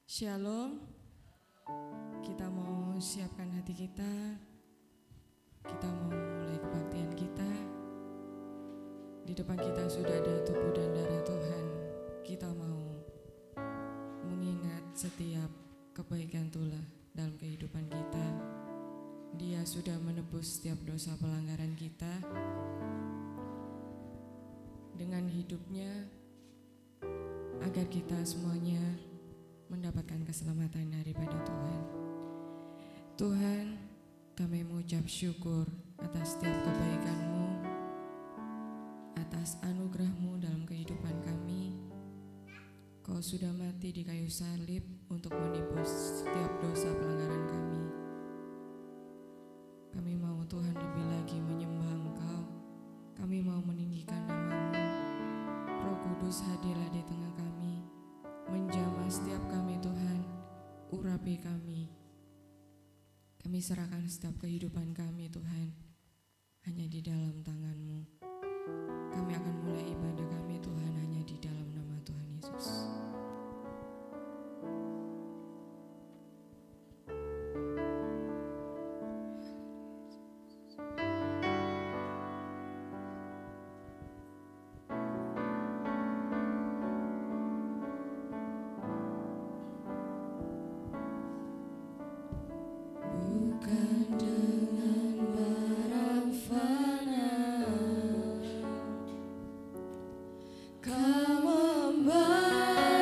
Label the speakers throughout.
Speaker 1: Shalom. Kita mau siapkan hati kita. Kita mau mulai kebaktian kita. Di depan kita sudah ada tubuh dan darah Tuhan. Kita mau mengingat setiap kebaikan Tuhan dalam kehidupan kita. Dia sudah menebus setiap dosa pelanggaran kita dengan hidupnya, agar kita semuanya mendapatkan keselamatan daripada Tuhan. Tuhan, kami mengucap syukur atas setiap kebaikan-Mu, atas anugerah-Mu dalam kehidupan kami. Kau sudah mati di kayu salib untuk menebus setiap dosa pelanggaran kami. Kami mau Tuhan lebih lagi menyembah Engkau. Kami mau meninggikan nama-Mu. Roh Kudus hadirlah di tengah kami, menjamah setiap kami Tuhan, urapi kami. Kami serahkan setiap kehidupan kami Tuhan, hanya di dalam tangan-Mu. Kami akan mulai ibadah kami Tuhan hanya di dalam nama Tuhan Yesus. Bukan dengan barang fana Kau membawa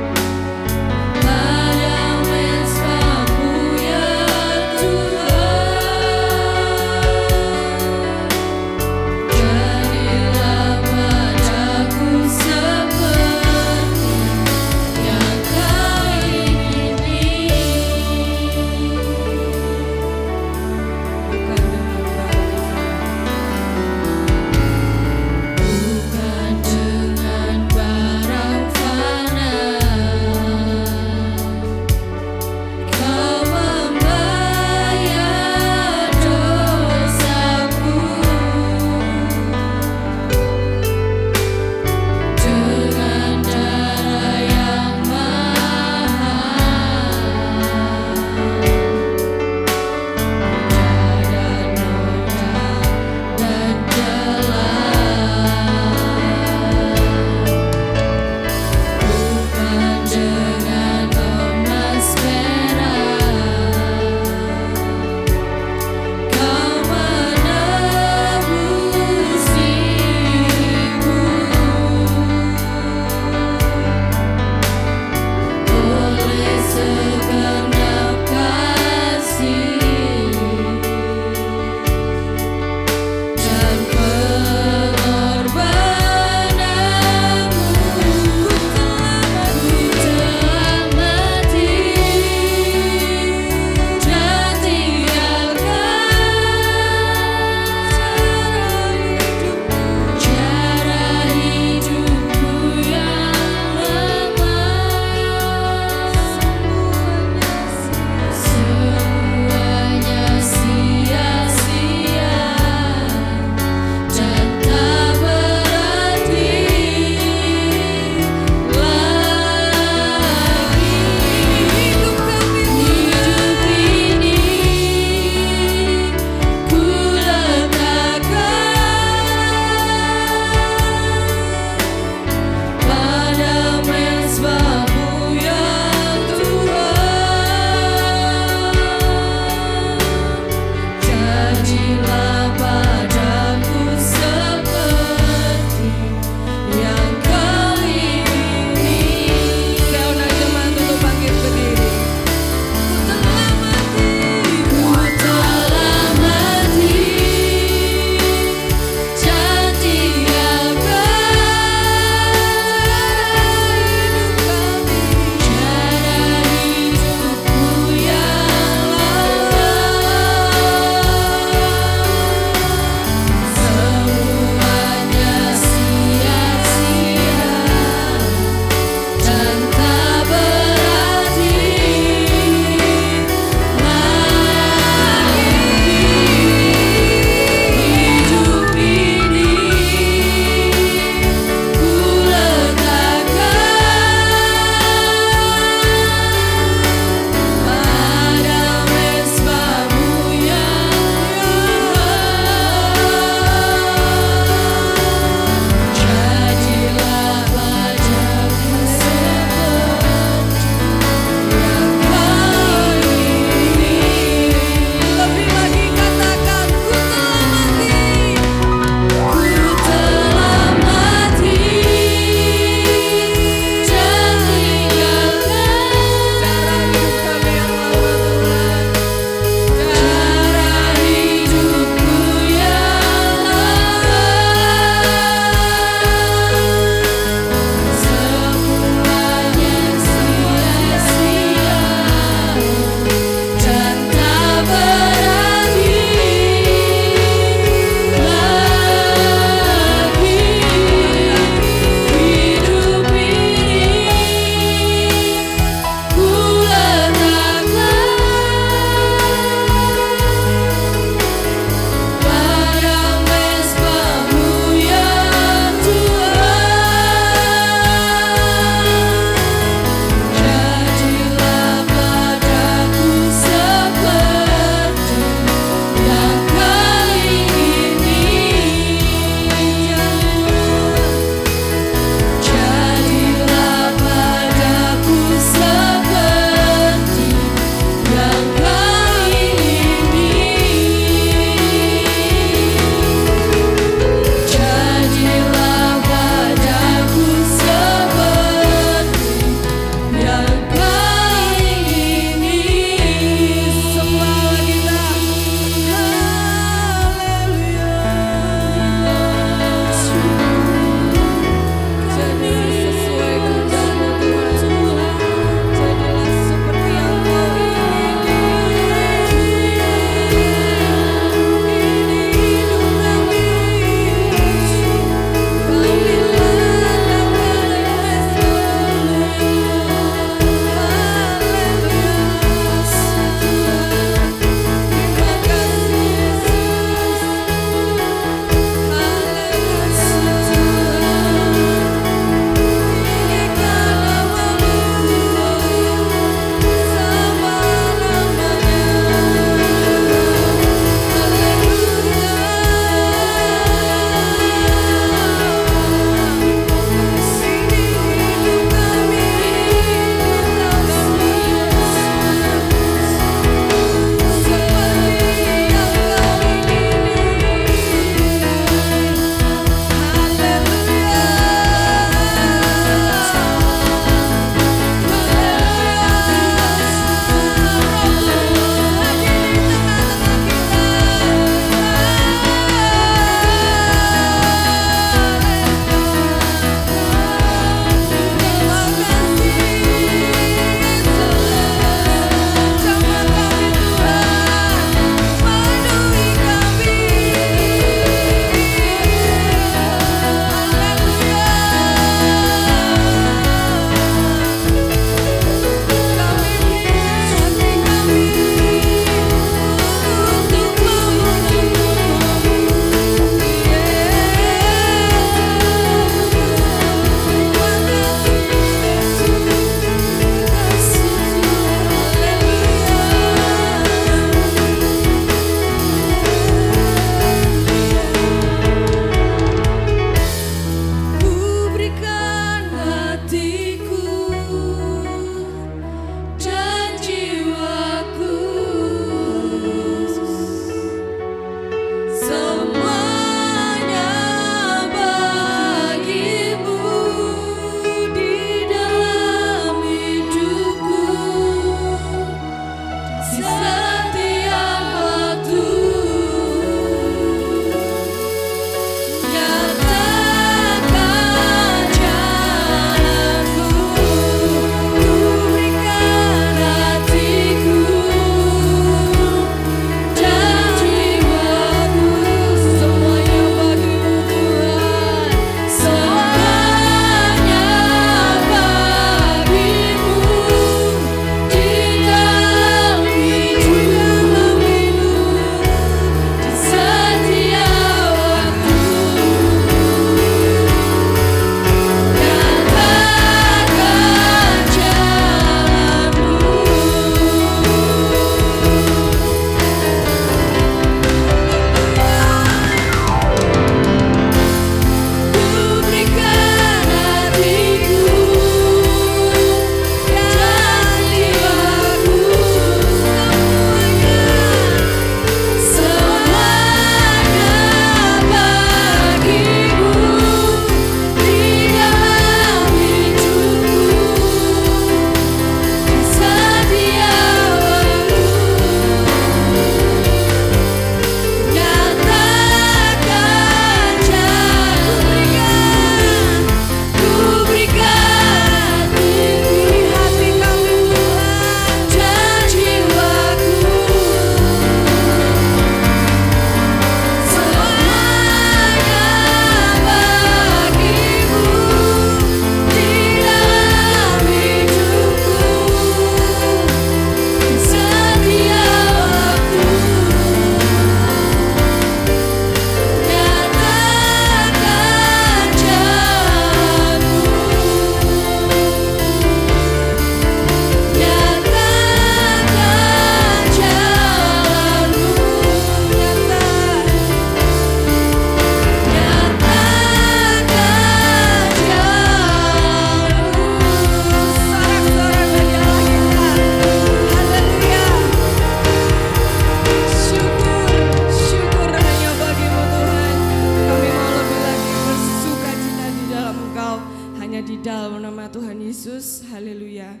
Speaker 1: Yesus. Haleluya.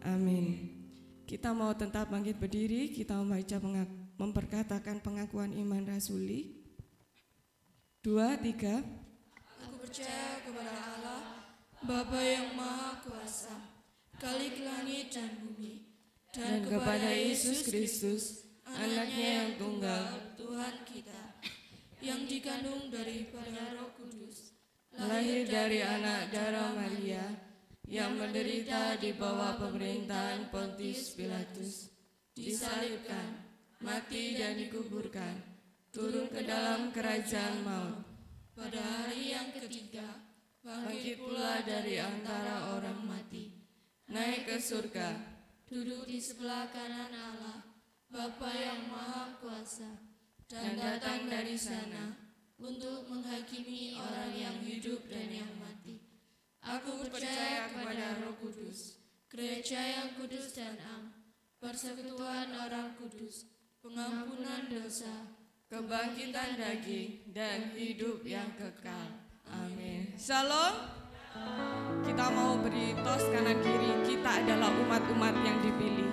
Speaker 1: Amin. Kita mau tetap bangkit berdiri, kita membaca memperkatakan pengakuan iman rasuli. 2, 3.
Speaker 2: Aku percaya kepada Allah, Bapa yang Maha Kuasa, Khalik langit dan bumi, dan kepada Yesus Kristus, Anaknya yang tunggal, Tuhan kita, yang dikandung daripada Roh Kudus,
Speaker 1: lahir dari anak darah Maria, yang menderita di bawah pemerintahan Pontius Pilatus, disalibkan, mati dan dikuburkan, turun ke dalam kerajaan maut.
Speaker 2: Pada hari yang ketiga,
Speaker 1: Bangkit pula dari antara orang mati, naik ke surga,
Speaker 2: duduk di sebelah kanan Allah, Bapa yang Maha Kuasa, dan datang dari sana untuk menghakimi orang yang hidup dan yang mati. Aku percaya kepada Roh Kudus, gereja yang kudus dan am, persekutuan orang kudus, pengampunan dosa,
Speaker 1: kebangkitan daging, dan hidup yang kekal. Amin. Shalom. Kita mau beri tos kanan kiri. Kita adalah umat-umat yang dipilih.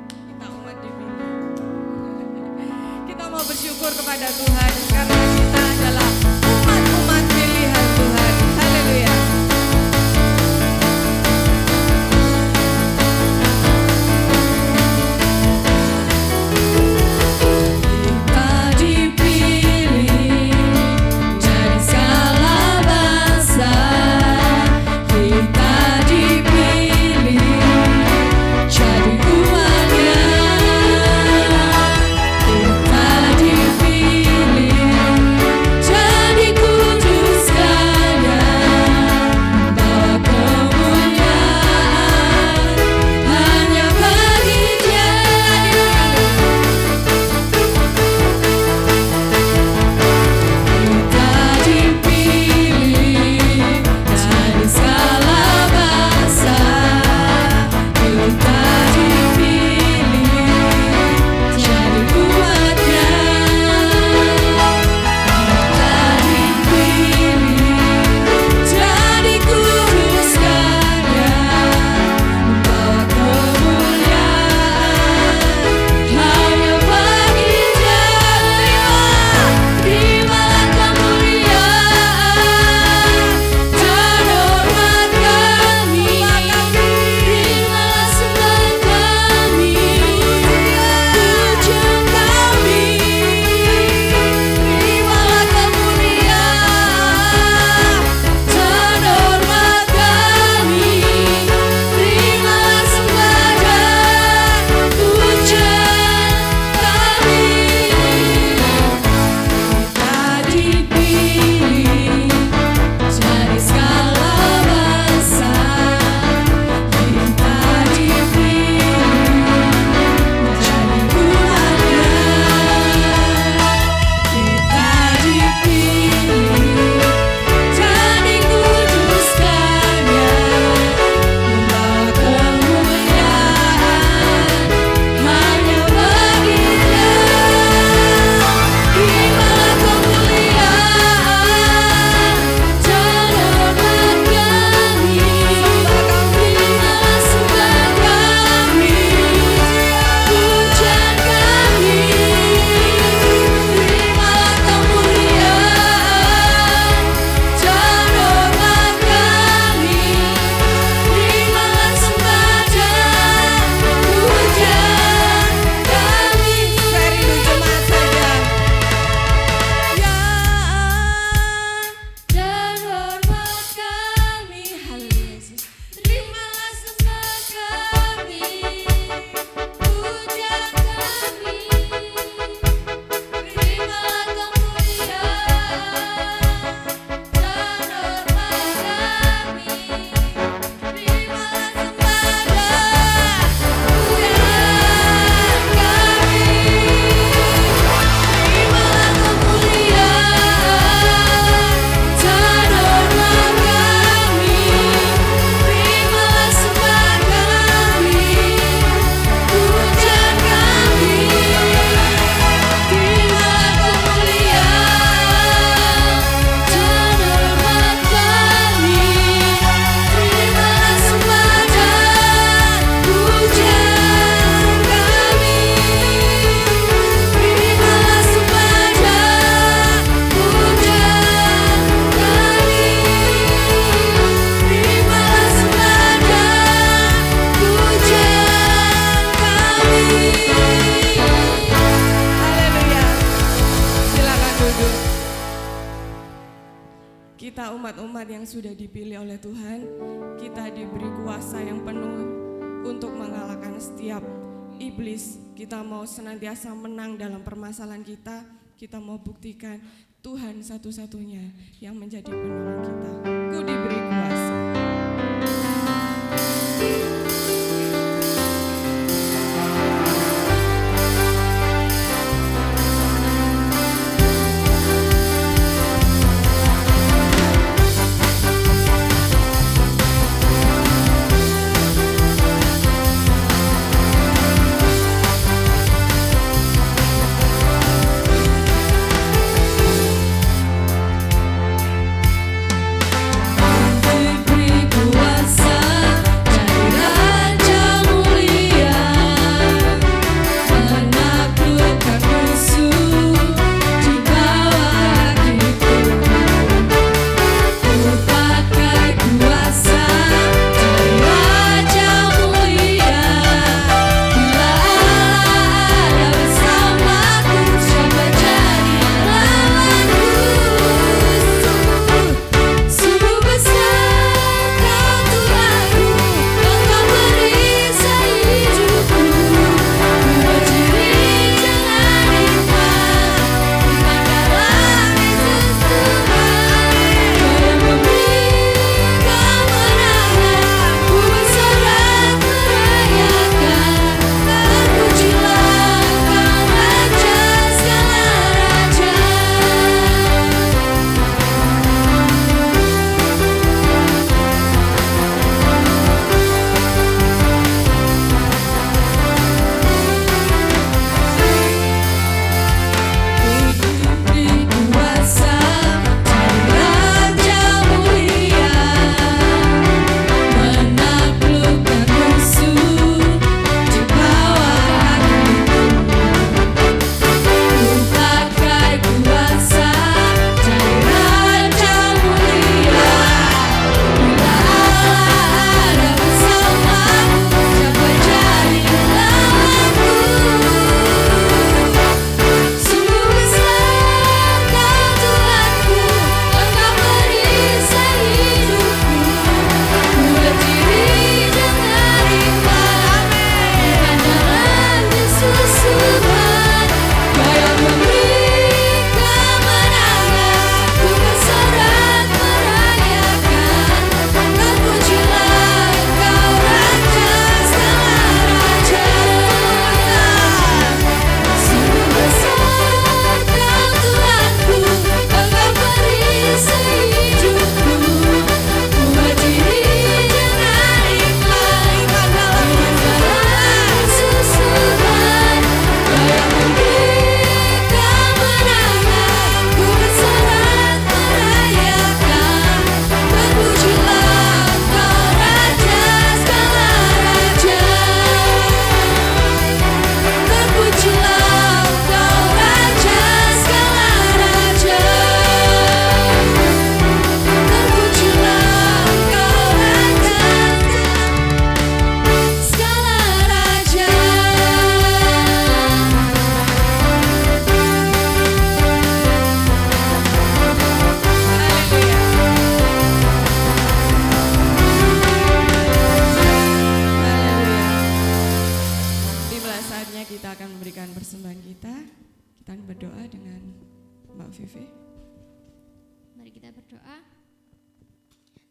Speaker 1: Kita umat dipilih. Kita mau bersyukur kepada Tuhan karena kita adalah umat-umat pilihan Tuhan. Haleluya.
Speaker 2: Kita dipilih
Speaker 1: yang sudah dipilih oleh Tuhan, kita diberi kuasa yang penuh untuk mengalahkan setiap iblis. Kita mau senantiasa menang dalam permasalahan kita. Kita mau buktikan Tuhan satu-satunya yang menjadi penolong kita. Ku diberi kuasa.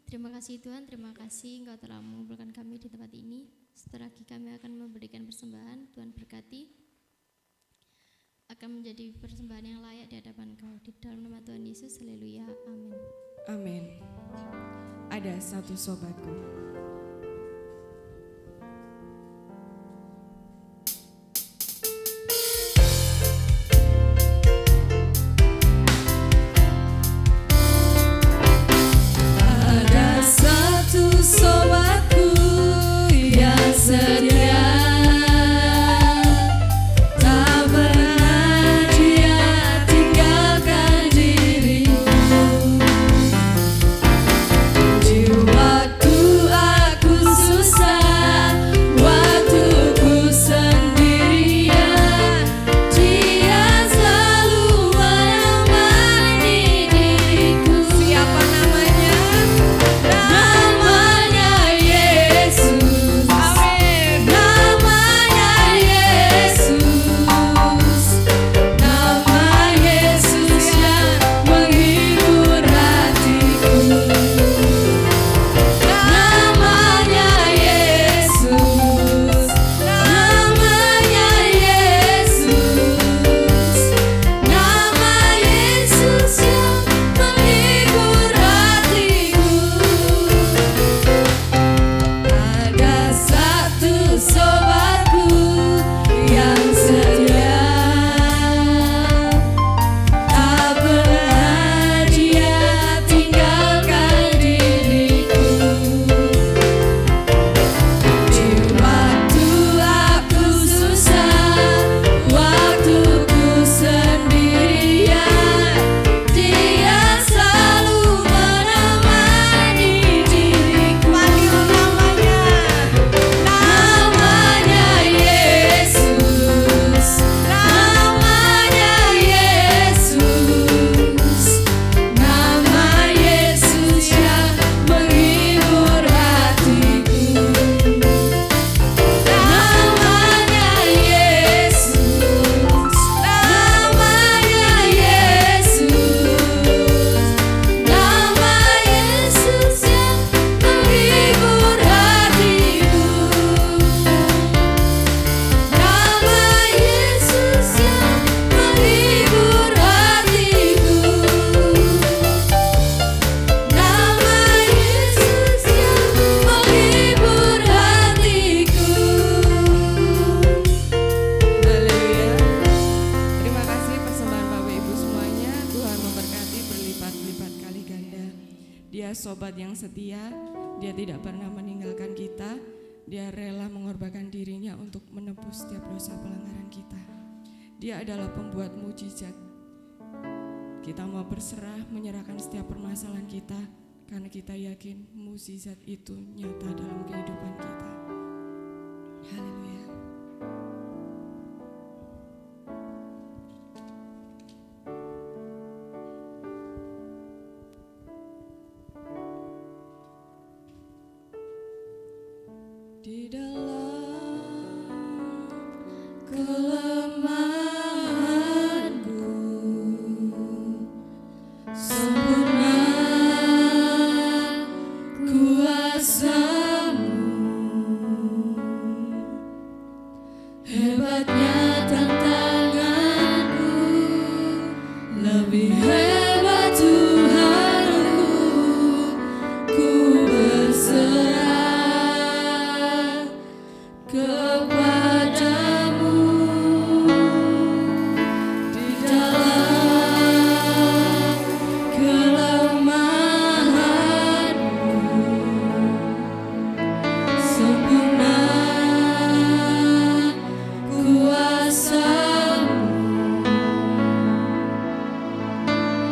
Speaker 2: Terima kasih Tuhan, terima kasih Engkau telah mengumpulkan kami di tempat ini. Setelah lagi kami akan memberikan persembahan, Tuhan berkati akan menjadi persembahan yang layak di hadapan Engkau. Di dalam nama Tuhan Yesus, haleluya, amin.
Speaker 1: Amin. Ada satu sobatku.
Speaker 2: Waktu
Speaker 1: sobat yang setia. Dia tidak pernah meninggalkan kita. Dia rela mengorbankan dirinya untuk menebus setiap dosa pelanggaran kita. Dia adalah pembuat mujizat. Kita mau berserah menyerahkan setiap permasalahan kita karena kita yakin mujizat itu nyata dalam kehidupan kita. Haleluya. Di dalam kelemahanku sempurna kuasa-Mu, hebatnya tantanganku, lebih hebat Tuhanku, ku berserah kepadamu. Di dalam kelemahanku sempurna kuasa-Mu,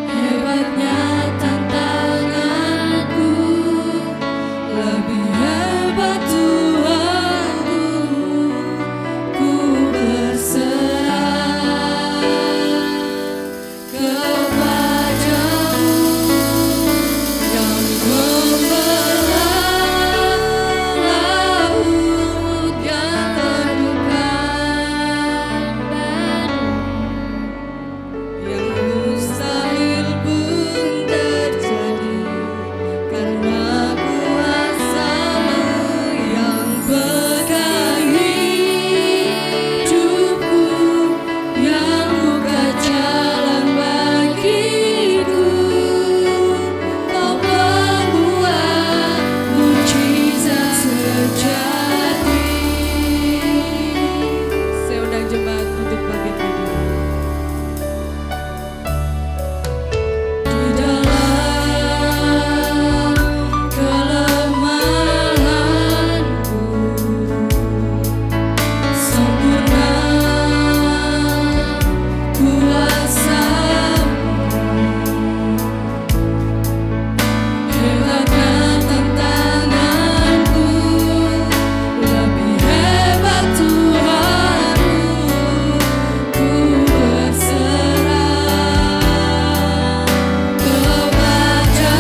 Speaker 1: hebatnya tantanganku, lebih hebat Tuhanku, ku berserah kepadamu. Yang membelah laut yang teduhkan badai, yang mustahil pun terjadi karena kuasa-Mu yang pegang hidupku, yang buka jalan bagiku. Kau pembuat mujizat sejati. Saya undang jemaat untuk bangkit berdiri. Di dalam kelemahanku sempurna kuasa-Mu, hebatnya tantanganku, lebih hebat Tuhanku, ku berserah kepadamu.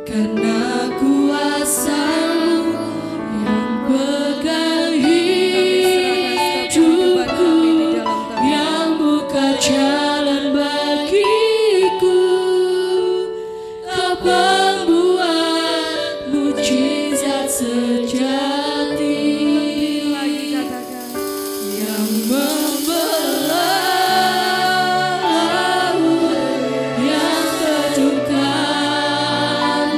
Speaker 1: Karena kuasa-Mu yang pegang hidupku, yang buka jalan bagiku. Kau pembuat mujizat sejati, yang membelah laut yang teduhkan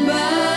Speaker 1: badai.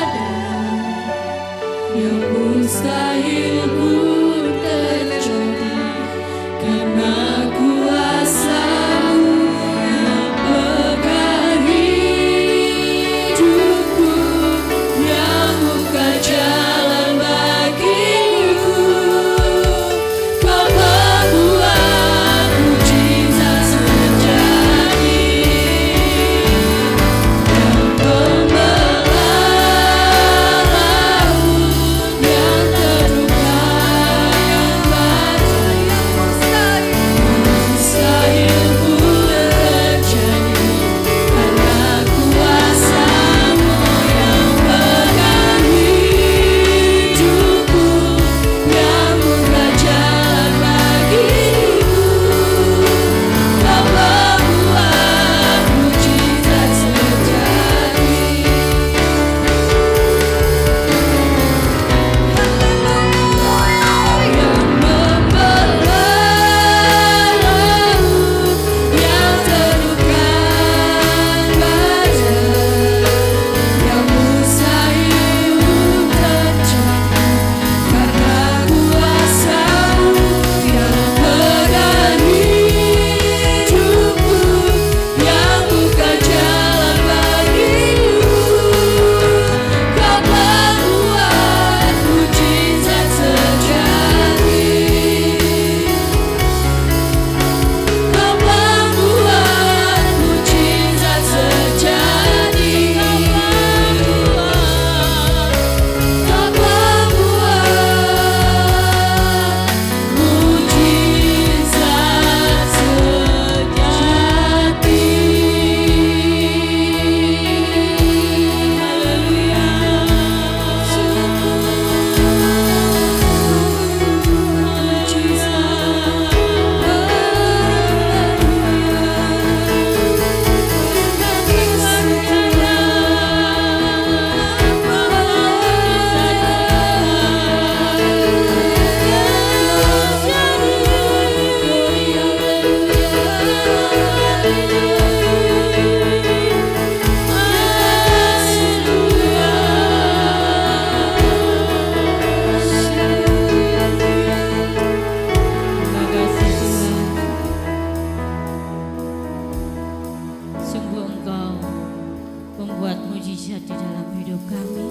Speaker 3: kami.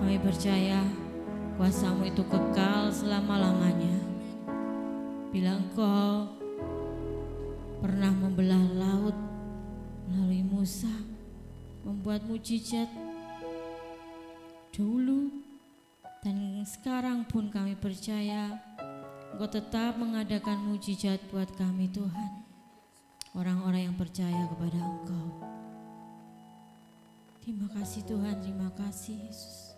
Speaker 3: Kami percaya kuasa-Mu itu kekal selama-lamanya. Bila Engkau pernah membelah laut melalui Musa, membuat mujizat dulu dan sekarang pun kami percaya Engkau tetap mengadakan mujizat buat kami Tuhan, orang-orang yang percaya kepada Engkau. Terima kasih Tuhan, terima kasih Yesus.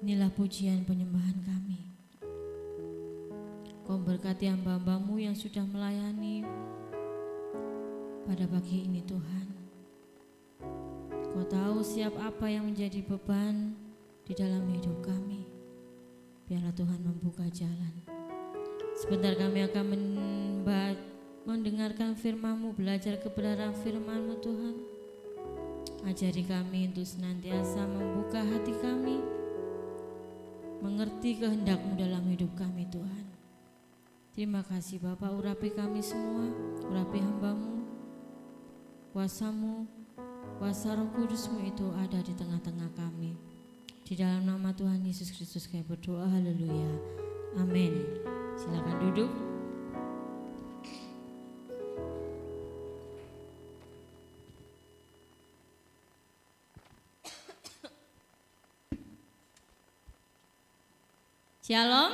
Speaker 3: Inilah pujian penyembahan kami. Kau berkati hamba-Hamba-Mu yang sudah melayani pada pagi ini Tuhan. Kau tahu siap apa yang menjadi beban di dalam hidup kami. Biarlah Tuhan membuka jalan. Sebentar kami akan mendengarkan firman-Mu, belajar kebenaran firman-Mu Tuhan. Ajari kami untuk senantiasa membuka hati kami, mengerti kehendak-Mu dalam hidup kami Tuhan. Terima kasih Bapa, urapi kami semua, urapi hamba-Mu. Kuasa-Mu, kuasa Roh Kudus-Mu itu ada di tengah-tengah kami. Di dalam nama Tuhan Yesus Kristus kami berdoa, haleluya, amin. Silakan duduk. Shalom,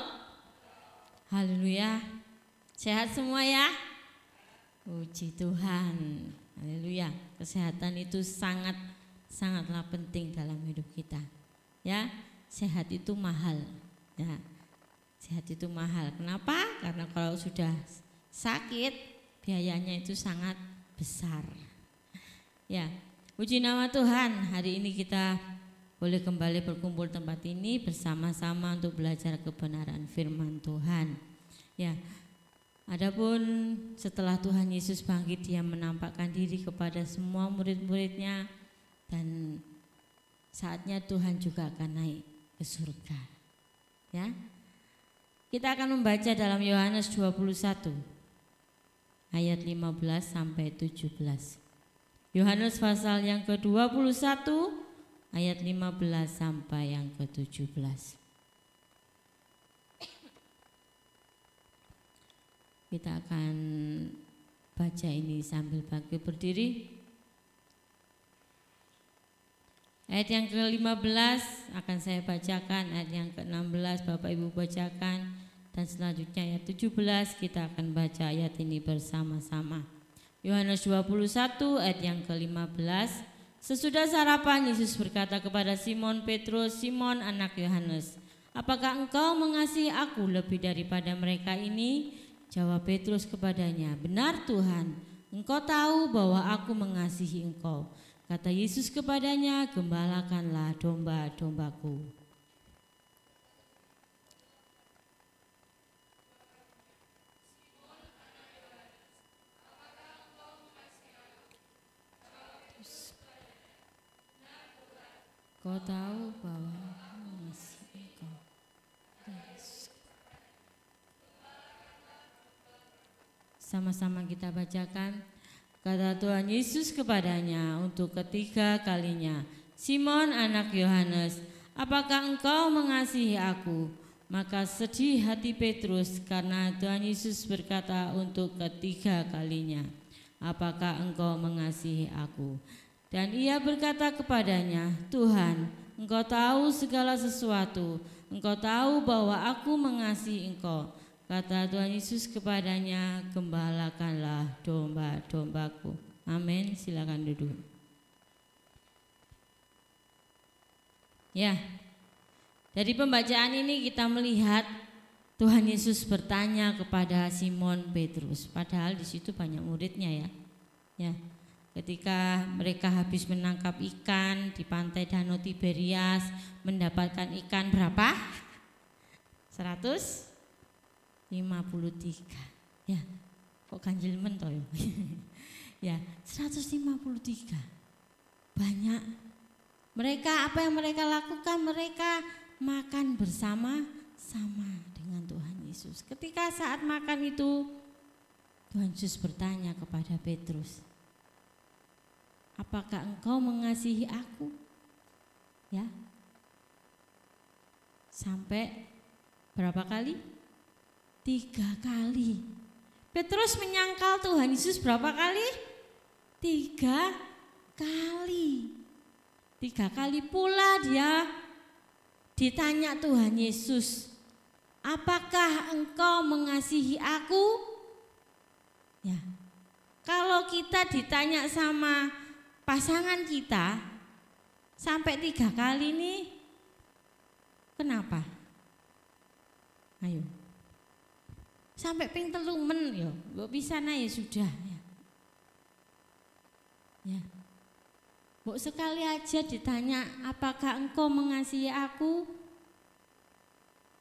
Speaker 3: haleluya, sehat semua ya? Puji Tuhan, haleluya. Kesehatan itu sangatlah penting dalam hidup kita. Ya, sehat itu mahal. Ya, sehat itu mahal. Kenapa? Karena kalau sudah sakit, biayanya itu sangat besar. Ya, puji nama Tuhan. Hari ini kita boleh kembali berkumpul tempat ini bersama-sama untuk belajar kebenaran firman Tuhan. Ya, adapun setelah Tuhan Yesus bangkit, Dia menampakkan diri kepada semua murid-muridnya dan saatnya Tuhan juga akan naik ke surga. Ya, kita akan membaca dalam Yohanes 21 ayat 15 sampai 17. Yohanes pasal yang ke-21 ayat 15 sampai yang ke-17. Kita akan baca ini sambil bangkit berdiri. Ayat yang ke-15 akan saya bacakan, ayat yang ke-16 Bapak Ibu bacakan, dan selanjutnya ayat 17 kita akan baca ayat ini bersama-sama. Yohanes 21 ayat yang ke-15. Sesudah sarapan, Yesus berkata kepada Simon Petrus, "Simon anak Yohanes, apakah engkau mengasihi aku lebih daripada mereka ini?" Jawab Petrus kepadanya, "Benar Tuhan, engkau tahu bahwa aku mengasihi engkau." Kata Yesus kepadanya, "Gembalakanlah domba-dombaku." Kau tahu bahwa aku mengasihi engkau. Sama-sama kita bacakan. Kata Tuhan Yesus kepadanya untuk ketiga kalinya, "Simon anak Yohanes, apakah engkau mengasihi aku?" Maka sedih hati Petrus karena Tuhan Yesus berkata untuk ketiga kalinya, "Apakah engkau mengasihi aku?" Dan ia berkata kepadanya, "Tuhan, engkau tahu segala sesuatu, engkau tahu bahwa aku mengasihi engkau." Kata Tuhan Yesus kepadanya, "Gembalakanlah domba-dombaku." Amin, silakan duduk. Ya, dari pembacaan ini kita melihat Tuhan Yesus bertanya kepada Simon Petrus, padahal di situ banyak muridnya ya. Ya, ketika mereka habis menangkap ikan di pantai Danau Tiberias, mendapatkan ikan berapa? 153. Ya, kok ganjil mentoy. Ya, 153. Banyak. Mereka, apa yang mereka lakukan? Mereka makan bersama-sama dengan Tuhan Yesus. Ketika saat makan itu, Tuhan Yesus bertanya kepada Petrus, apakah engkau mengasihi aku? Ya. Sampai berapa kali? 3 kali. Petrus menyangkal Tuhan Yesus berapa kali? 3 kali. 3 kali pula dia ditanya Tuhan Yesus, apakah engkau mengasihi aku? Ya. Kalau kita ditanya sama pasangan kita sampai 3 kali ini, kenapa? Ayo. Sampai ping 3 men yo, mbok pisana ya sudah ya. Ya. Mbok sekali aja ditanya, apakah engkau mengasihi aku?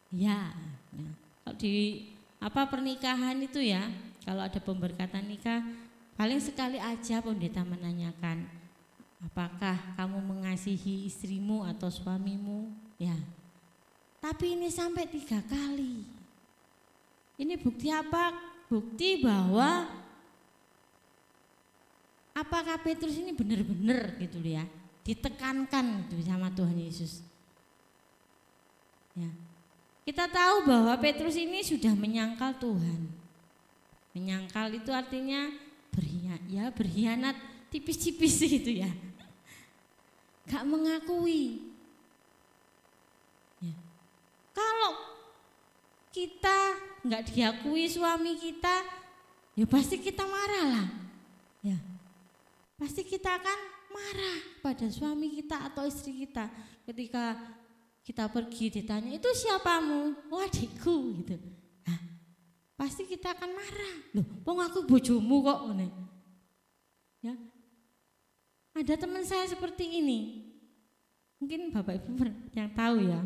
Speaker 3: Ya. Nah, kalau di pernikahan itu ya, kalau ada pemberkatan nikah, paling sekali aja pendeta menanyakan, apakah kamu mengasihi istrimu atau suamimu? Ya. Tapi ini sampai 3 kali. Ini bukti apa? Bukti bahwa apakah Petrus ini benar-benar gitu ya, ditekankan gitu sama Tuhan Yesus. Ya. Kita tahu bahwa Petrus ini sudah menyangkal Tuhan. Menyangkal itu artinya berkhianat tipis-tipis gitu ya. Gak mengakui. Ya. Kalau kita gak diakui suami kita, ya pasti kita marah lah. Ya. Pasti kita akan marah pada suami kita atau istri kita ketika kita pergi ditanya, itu siapamu? Oh, adikku gitu. Nah, pasti kita akan marah. Loh, wong aku bojomu kok ngene. Ya. Ada teman saya seperti ini. Mungkin Bapak Ibu yang tahu ya,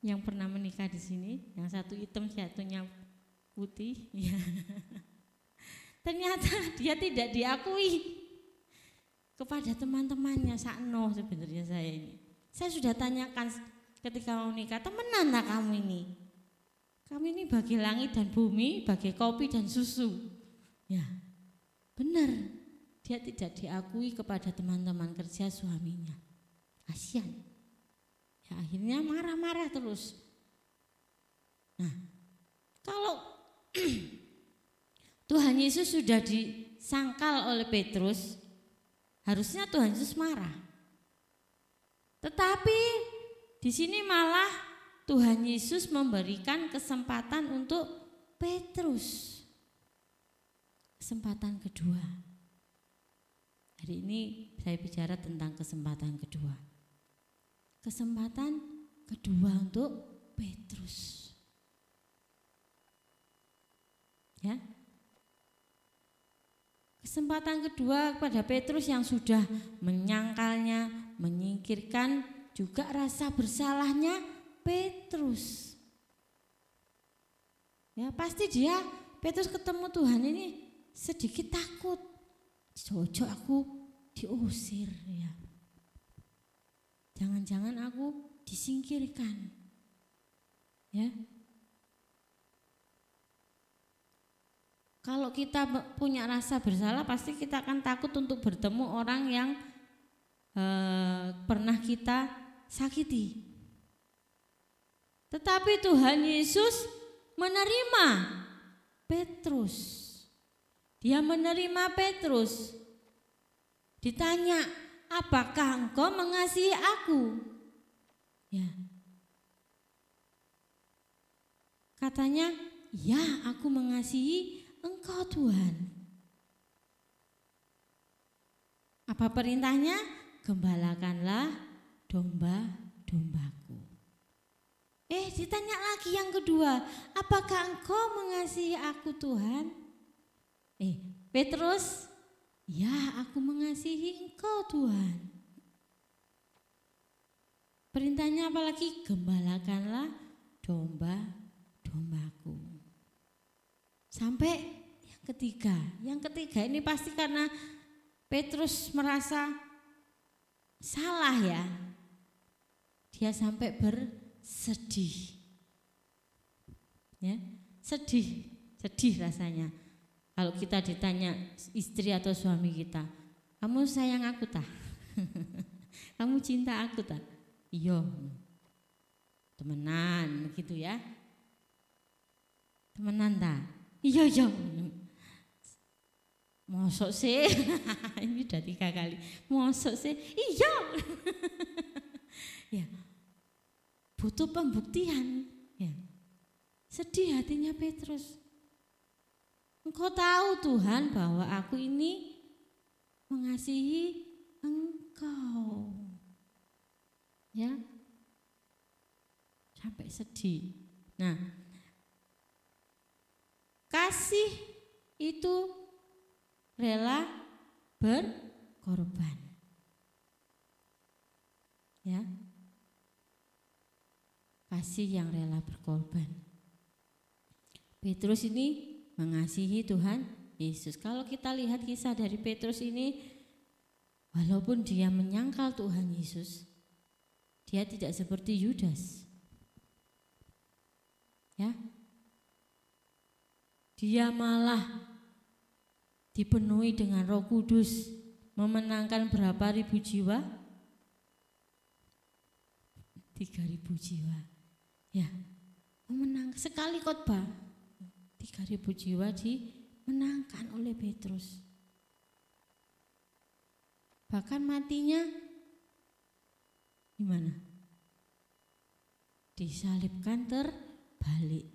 Speaker 3: yang pernah menikah di sini, yang satu hitam, satunya putih, ya. Ternyata dia tidak diakui kepada teman-temannya, sakno sebenarnya saya ini. Saya sudah tanyakan ketika mau nikah, temenan tak kamu ini? Kami ini bagi langit dan bumi, bagi kopi dan susu. Ya, benar. Dia tidak diakui kepada teman-teman kerja suaminya. Kasihan. Ya, akhirnya marah-marah terus. Nah, kalau Tuhan Yesus sudah disangkal oleh Petrus, harusnya Tuhan Yesus marah. Tetapi di sini malah Tuhan Yesus memberikan kesempatan untuk Petrus. Kesempatan kedua. Hari ini saya bicara tentang kesempatan kedua. Kesempatan kedua untuk Petrus. Ya. Kesempatan kedua kepada Petrus yang sudah menyangkalnya, menyingkirkan juga rasa bersalahnya Petrus. Ya, pasti Petrus ketemu Tuhan ini sedikit takut. Jojo aku diusir ya. Jangan-jangan aku disingkirkan. Ya. Kalau kita punya rasa bersalah, pasti kita akan takut untuk bertemu orang yang pernah kita sakiti. Tetapi Tuhan Yesus menerima Petrus. Dia menerima Petrus. Ditanya, apakah engkau mengasihi aku? Ya. Katanya, ya, aku mengasihi engkau Tuhan. Apa perintahnya? Gembalakanlah domba-dombaku. Ditanya lagi yang kedua, apakah engkau mengasihi aku Tuhan? Petrus, ya, aku mengasihi engkau Tuhan. Perintahnya apa lagi? Gembalakanlah domba-dombaku. Sampai yang ketiga. Yang ketiga ini pasti karena Petrus merasa salah ya. Dia sampai bersedih. Ya, sedih rasanya. Kalau kita ditanya istri atau suami kita, Kamu sayang aku tak? Kamu cinta aku tak? Iya. Temenan gitu ya. Temenan tak? Iya. Mosok sih? Ini udah 3 kali. Mosok sih? Iya. Ya. Butuh pembuktian. Ya. Sedih hatinya Petrus. Engkau tahu Tuhan bahwa aku ini mengasihi Engkau. Ya. Sampai sedih. Nah, kasih itu rela berkorban. Ya. Kasih yang rela berkorban. Petrus ini mengasihi Tuhan Yesus. Kalau kita lihat kisah dari Petrus ini, walaupun dia menyangkal Tuhan Yesus, dia tidak seperti Yudas. Ya. Dia malah dipenuhi dengan Roh Kudus, memenangkan berapa ribu jiwa? 3.000 jiwa. Ya. Memenang sekali khotbah. 3.000 jiwa dimenangkan oleh Petrus. Bahkan matinya gimana? Disalibkan terbalik.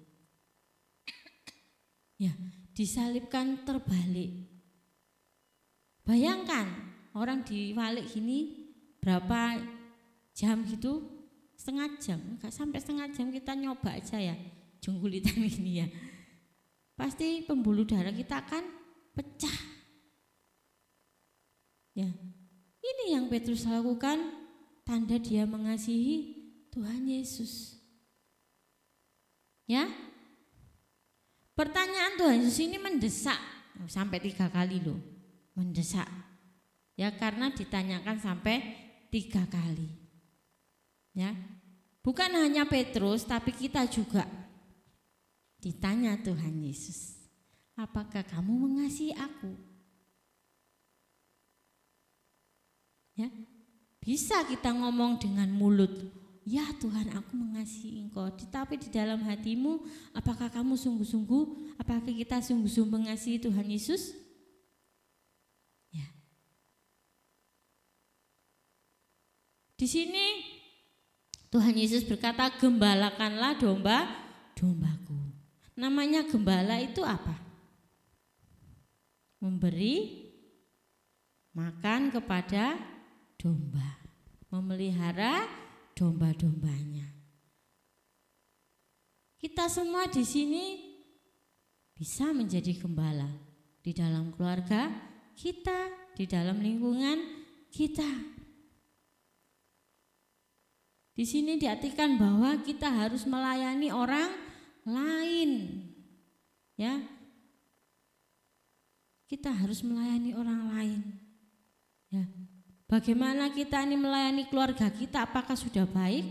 Speaker 3: Ya, disalibkan terbalik. Bayangkan orang diwalik gini berapa jam gitu? Setengah jam, enggak sampai setengah jam, kita nyoba aja ya, jungkulitan ini ya. Pasti pembuluh darah kita akan pecah. Ya, ini yang Petrus lakukan, tanda dia mengasihi Tuhan Yesus. Ya, pertanyaan Tuhan Yesus ini mendesak sampai 3 kali loh, mendesak. Ya, karena ditanyakan sampai 3 kali. Ya, bukan hanya Petrus, tapi kita juga ditanya Tuhan Yesus, apakah kamu mengasihi aku? Ya, bisa kita ngomong dengan mulut, ya Tuhan aku mengasihi Engkau, tapi di dalam hatimu, apakah kamu sungguh-sungguh, apakah kita sungguh-sungguh mengasihi Tuhan Yesus? Ya. Di sini Tuhan Yesus berkata, gembalakanlah domba-dombaku. Namanya gembala itu apa? Memberi makan kepada domba, memelihara domba-dombanya. Kita semua di sini bisa menjadi gembala di dalam keluarga kita, di dalam lingkungan kita. Di sini diartikan bahwa kita harus melayani orang lain. Ya. Kita harus melayani orang lain. Ya. Bagaimana kita ini melayani keluarga kita, apakah sudah baik?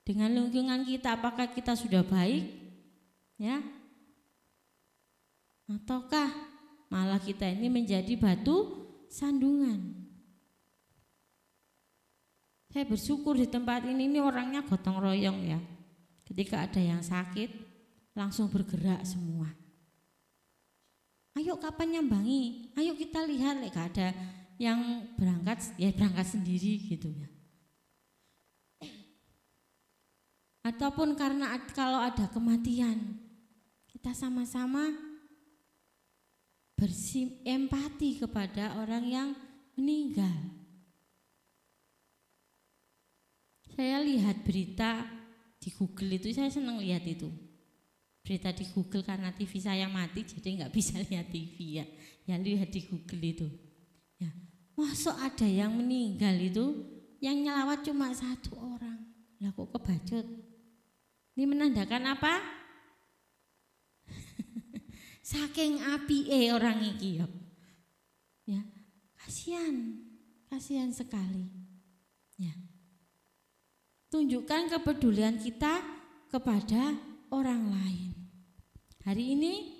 Speaker 3: Dengan lingkungan kita, apakah kita sudah baik? Ya. Ataukah malah kita ini menjadi batu sandungan? Saya bersyukur di tempat ini orangnya gotong royong ya. Ketika ada yang sakit, langsung bergerak semua. Ayo kapan nyambangi? Ayo kita lihat, gak ada yang berangkat, ya berangkat sendiri gitu ya. Ataupun karena kalau ada kematian, kita sama-sama empati kepada orang yang meninggal. Saya lihat berita di Google itu, saya senang lihat itu. Berita di Google karena TV saya mati jadi nggak bisa lihat TV ya. Ya lihat di Google itu. Ya, masuk ada yang meninggal itu yang nyelawat cuma 1 orang. Lah kok kebacut? Ini menandakan apa? Saking apike orang iki ya. Ya, kasihan sekali. Ya. Tunjukkan kepedulian kita kepada orang lain. Hari ini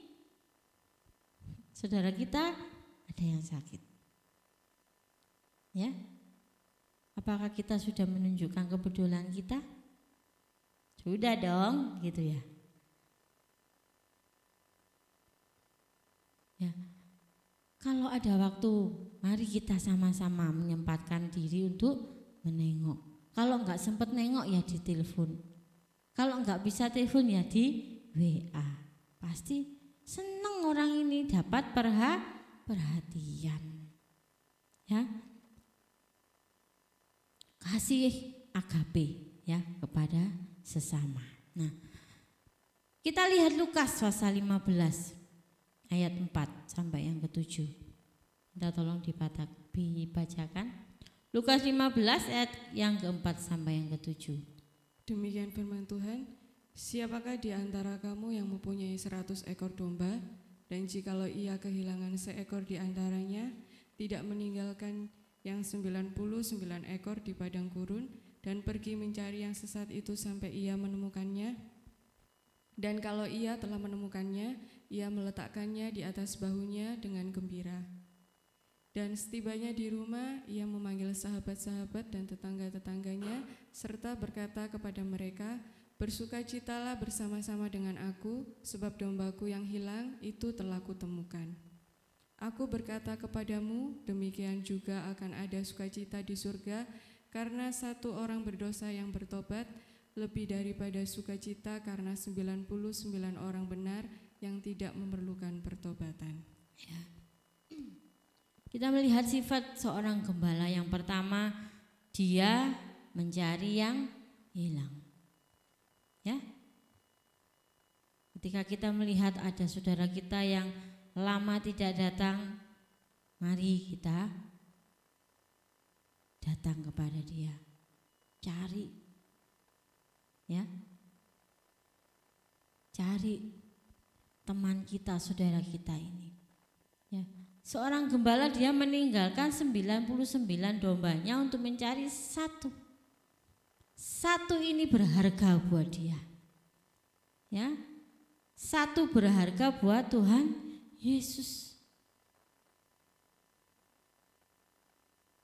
Speaker 3: saudara kita ada yang sakit. Ya. Apakah kita sudah menunjukkan kepedulian kita? Sudah dong, gitu ya. Ya. Kalau ada waktu, mari kita sama-sama menyempatkan diri untuk menengok. Kalau enggak sempat nengok ya di telepon. Kalau enggak bisa telepon ya di WA. Pasti senang orang ini dapat perhatian. Ya. Kasih agape ya kepada sesama. Nah, kita lihat Lukas pasal 15 ayat 4 sampai yang ke-7. Kita tolong dibacakan. Lukas 15 ayat yang ke-4 sampai yang ke-7.
Speaker 1: Demikian firman Tuhan, siapakah di antara kamu yang mempunyai 100 ekor domba, dan jikalau ia kehilangan seekor di antaranya, tidak meninggalkan yang 99 ekor di padang gurun, dan pergi mencari yang sesat itu sampai ia menemukannya? Dan kalau ia telah menemukannya, ia meletakkannya di atas bahunya dengan gembira. Dan setibanya di rumah, ia memanggil sahabat-sahabat dan tetangga-tetangganya, serta berkata kepada mereka, bersukacitalah bersama-sama dengan aku, sebab dombaku yang hilang itu telah kutemukan. Aku berkata kepadamu, demikian juga akan ada sukacita di surga, karena satu orang berdosa yang bertobat, lebih daripada sukacita karena 99 orang benar yang tidak memerlukan pertobatan.
Speaker 3: Ya. Kita melihat sifat seorang gembala. Yang pertama, dia mencari yang hilang. Ya. Ketika kita melihat ada saudara kita yang lama tidak datang, mari kita datang kepada dia. Cari. Ya. Cari teman kita, saudara kita ini. Ya. Seorang gembala dia meninggalkan 99 dombanya untuk mencari satu. Satu ini berharga buat dia. Ya. Satu berharga buat Tuhan Yesus.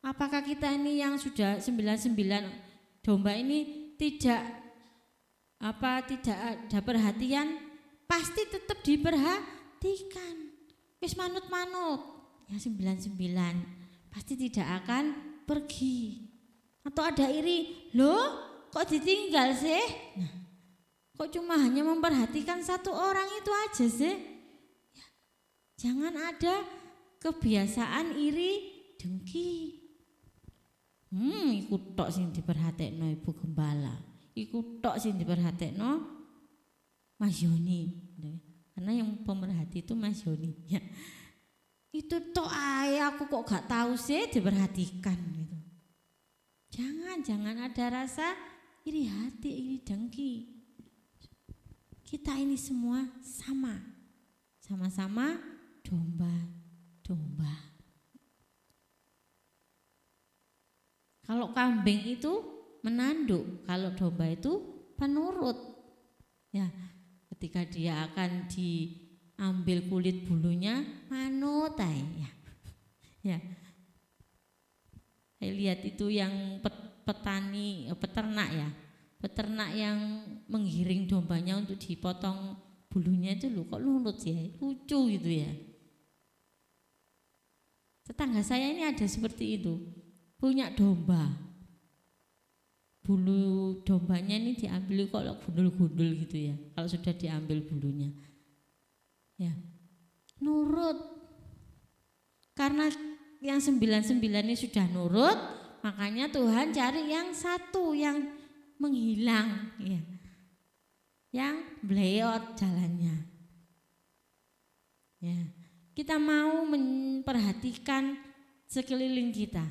Speaker 3: Apakah kita ini yang sudah 99 domba ini tidak ada perhatian? Pasti tetap diperhatikan. Wis manut-manut, ya 99 pasti tidak akan pergi. Atau ada iri, loh kok ditinggal sih? Nah, kok cuma hanya memperhatikan satu orang itu aja sih? Ya, jangan ada kebiasaan iri dengki. Iku tok sing diperhatekno Ibu Gembala. Iku tok sing diperhatekno Mas Yoni. Karena yang pemerhati itu Mas Yoni ya. Itu toh aku kok gak tahu sih diperhatikan gitu. Jangan ada rasa iri hati, iri dengki. Kita ini semua sama-sama domba. Kalau kambing itu menanduk, kalau domba itu penurut. Ya. Ketika dia akan diambil kulit bulunya, manut ya. Ya. Saya lihat itu yang peternak ya. Peternak yang menggiring dombanya untuk dipotong bulunya itu loh, kok nurut ya, lucu gitu ya. Tetangga saya ini ada seperti itu, punya domba. Bulu dombanya ini diambil kalau gundul-gundul gitu ya. Kalau sudah diambil bulunya, ya nurut. Karena yang 99 ini sudah nurut, makanya Tuhan cari yang satu yang menghilang, ya, yang bleot jalannya. Ya, kita mau memperhatikan sekeliling kita.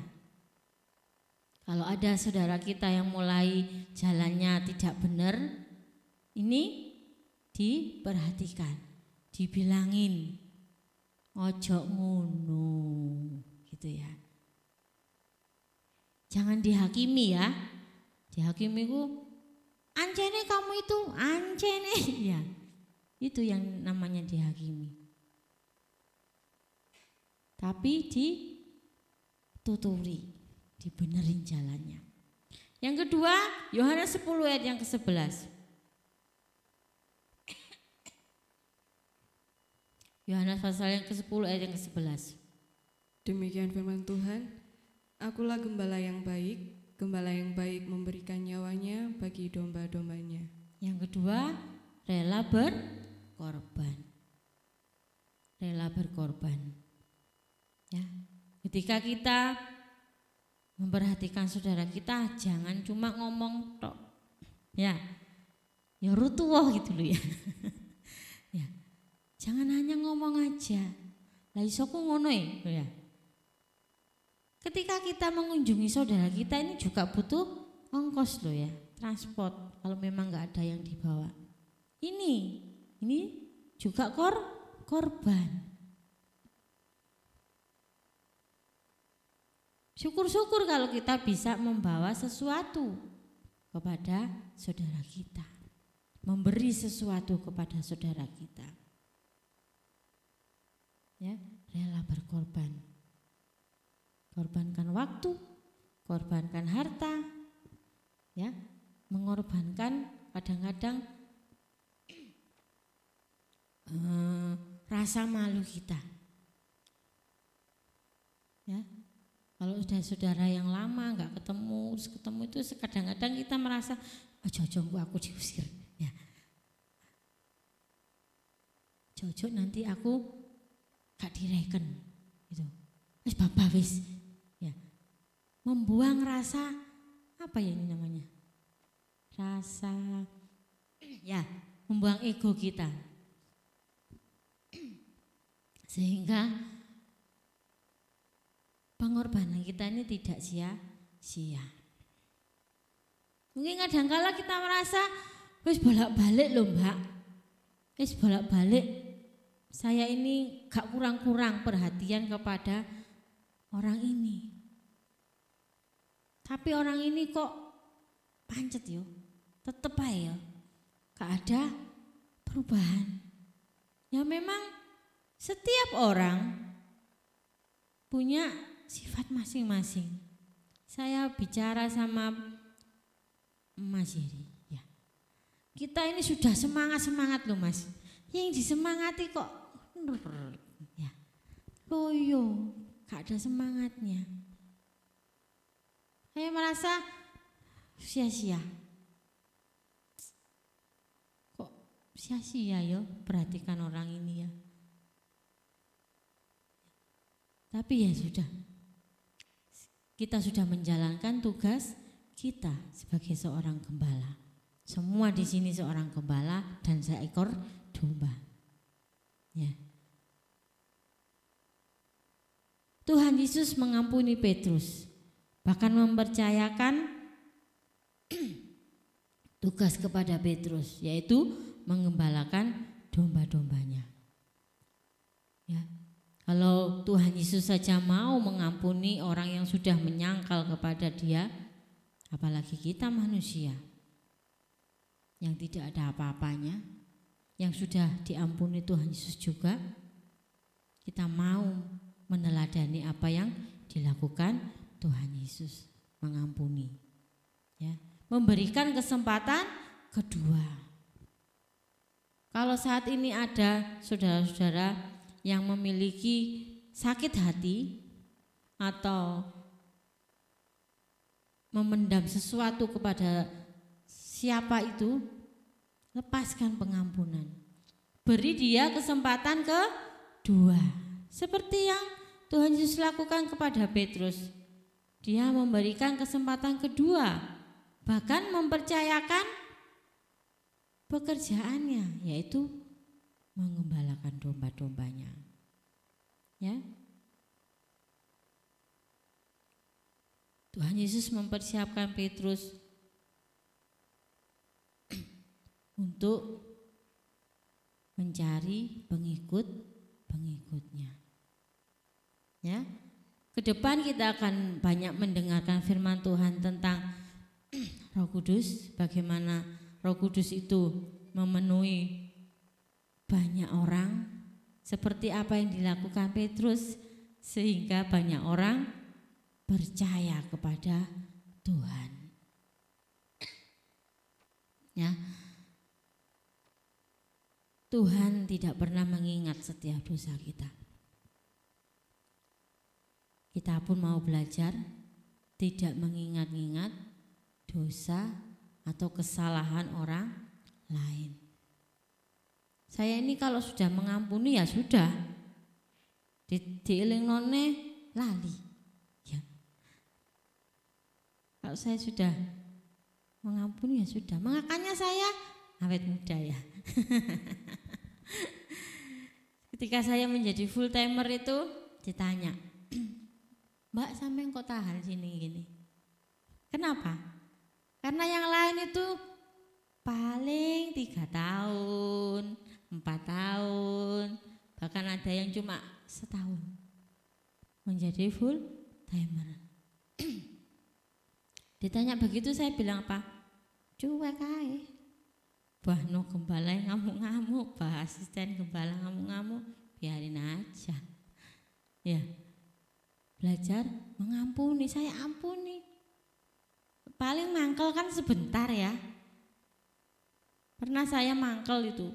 Speaker 3: Kalau ada saudara kita yang mulai jalannya tidak benar, ini diperhatikan, dibilangin, ojo ngono, gitu ya. Jangan dihakimi ya, dihakimi ku, ancene kamu itu, ancene, ya, itu yang namanya dihakimi. Tapi dituturi. dibenerin jalannya. Yang kedua, Yohanes 10 ayat yang ke-11. Yohanes pasal yang ke-10 ayat yang ke-11.
Speaker 1: Demikian firman Tuhan, akulah gembala yang baik memberikan nyawanya bagi domba-dombanya.
Speaker 3: Yang kedua, rela berkorban. Rela berkorban. Ya, ketika kita memperhatikan saudara kita, jangan cuma ngomong tok. Ya rutuh gitu loh ya. Ya. Jangan hanya ngomong aja. Lah iso ku ngono ya. Ketika kita mengunjungi saudara kita ini juga butuh ongkos loh ya, transport kalau memang nggak ada yang dibawa. Ini juga korban. Syukur-syukur kalau kita bisa membawa sesuatu kepada saudara kita, memberi sesuatu kepada saudara kita. Ya, rela berkorban. Korbankan waktu, korbankan harta, ya, mengorbankan kadang-kadang rasa malu kita. Ya, kalau sudah saudara yang lama nggak ketemu, terus ketemu itu kadang-kadang kita merasa jojo aku diusir, ya. Jojo nanti aku gak direken, gitu. Wis bapak wis, ya. Membuang rasa apa ya ini namanya? Rasa, ya, membuang ego kita, sehingga pengorbanan kita ini tidak sia-sia. Mungkin kadang-kala kita merasa wis bolak-balik loh mbak, wis bolak-balik. Saya ini gak kurang-kurang perhatian kepada orang ini. Tapi orang ini kok pancet yo, tetep aja gak ada perubahan. Ya memang setiap orang punya sifat masing-masing. Saya bicara sama Mas Yeri, ya. Kita ini sudah semangat loh Mas. Yang disemangati kok ya loyo, gak ada semangatnya. Saya merasa sia-sia. Kok sia-sia ya perhatikan orang ini ya. Tapi ya sudah, kita sudah menjalankan tugas kita sebagai seorang gembala. Semua di sini seorang gembala dan seekor domba. Ya. Tuhan Yesus mengampuni Petrus, bahkan mempercayakan tugas kepada Petrus, yaitu mengembalakan domba-dombanya. Ya. Kalau Tuhan Yesus saja mau mengampuni orang yang sudah menyangkal kepada Dia, apalagi kita manusia yang tidak ada apa-apanya, yang sudah diampuni Tuhan Yesus juga, kita mau meneladani apa yang dilakukan Tuhan Yesus, mengampuni, ya, memberikan kesempatan kedua. Kalau saat ini ada saudara-saudara yang memiliki sakit hati atau memendam sesuatu kepada siapa itu, lepaskan pengampunan. Beri dia kesempatan kedua. Seperti yang Tuhan Yesus lakukan kepada Petrus. Dia memberikan kesempatan kedua, bahkan mempercayakan pekerjaannya, yaitu mengembalakan domba-dombanya. Ya. Tuhan Yesus mempersiapkan Petrus untuk mencari pengikut-pengikutnya. Ya. Ke depan kita akan banyak mendengarkan firman Tuhan tentang Roh Kudus, bagaimana Roh Kudus itu memenuhi banyak orang, seperti apa yang dilakukan Petrus sehingga banyak orang percaya kepada Tuhan. Ya. Tuhan tidak pernah mengingat setiap dosa kita. Kita pun mau belajar tidak mengingat-ingat dosa atau kesalahan orang lain. Saya ini kalau sudah mengampuni ya sudah, dielingno lali. Ya. Kalau saya sudah mengampuni ya sudah. Makanya saya awet muda ya. Ketika saya menjadi full timer itu ditanya, Mbak sampai kok tahan sini gini? Kenapa? Karena yang lain itu paling 3 tahun, 4 tahun, bahkan ada yang cuma setahun menjadi full timer. Ditanya begitu saya bilang apa? Cuek aja. Bah no gembala ngamuk-ngamuk, bah asisten gembala ngamuk-ngamuk, biarin aja. Ya, belajar mengampuni, saya ampuni. Paling mangkel kan sebentar ya. Pernah saya mangkel itu,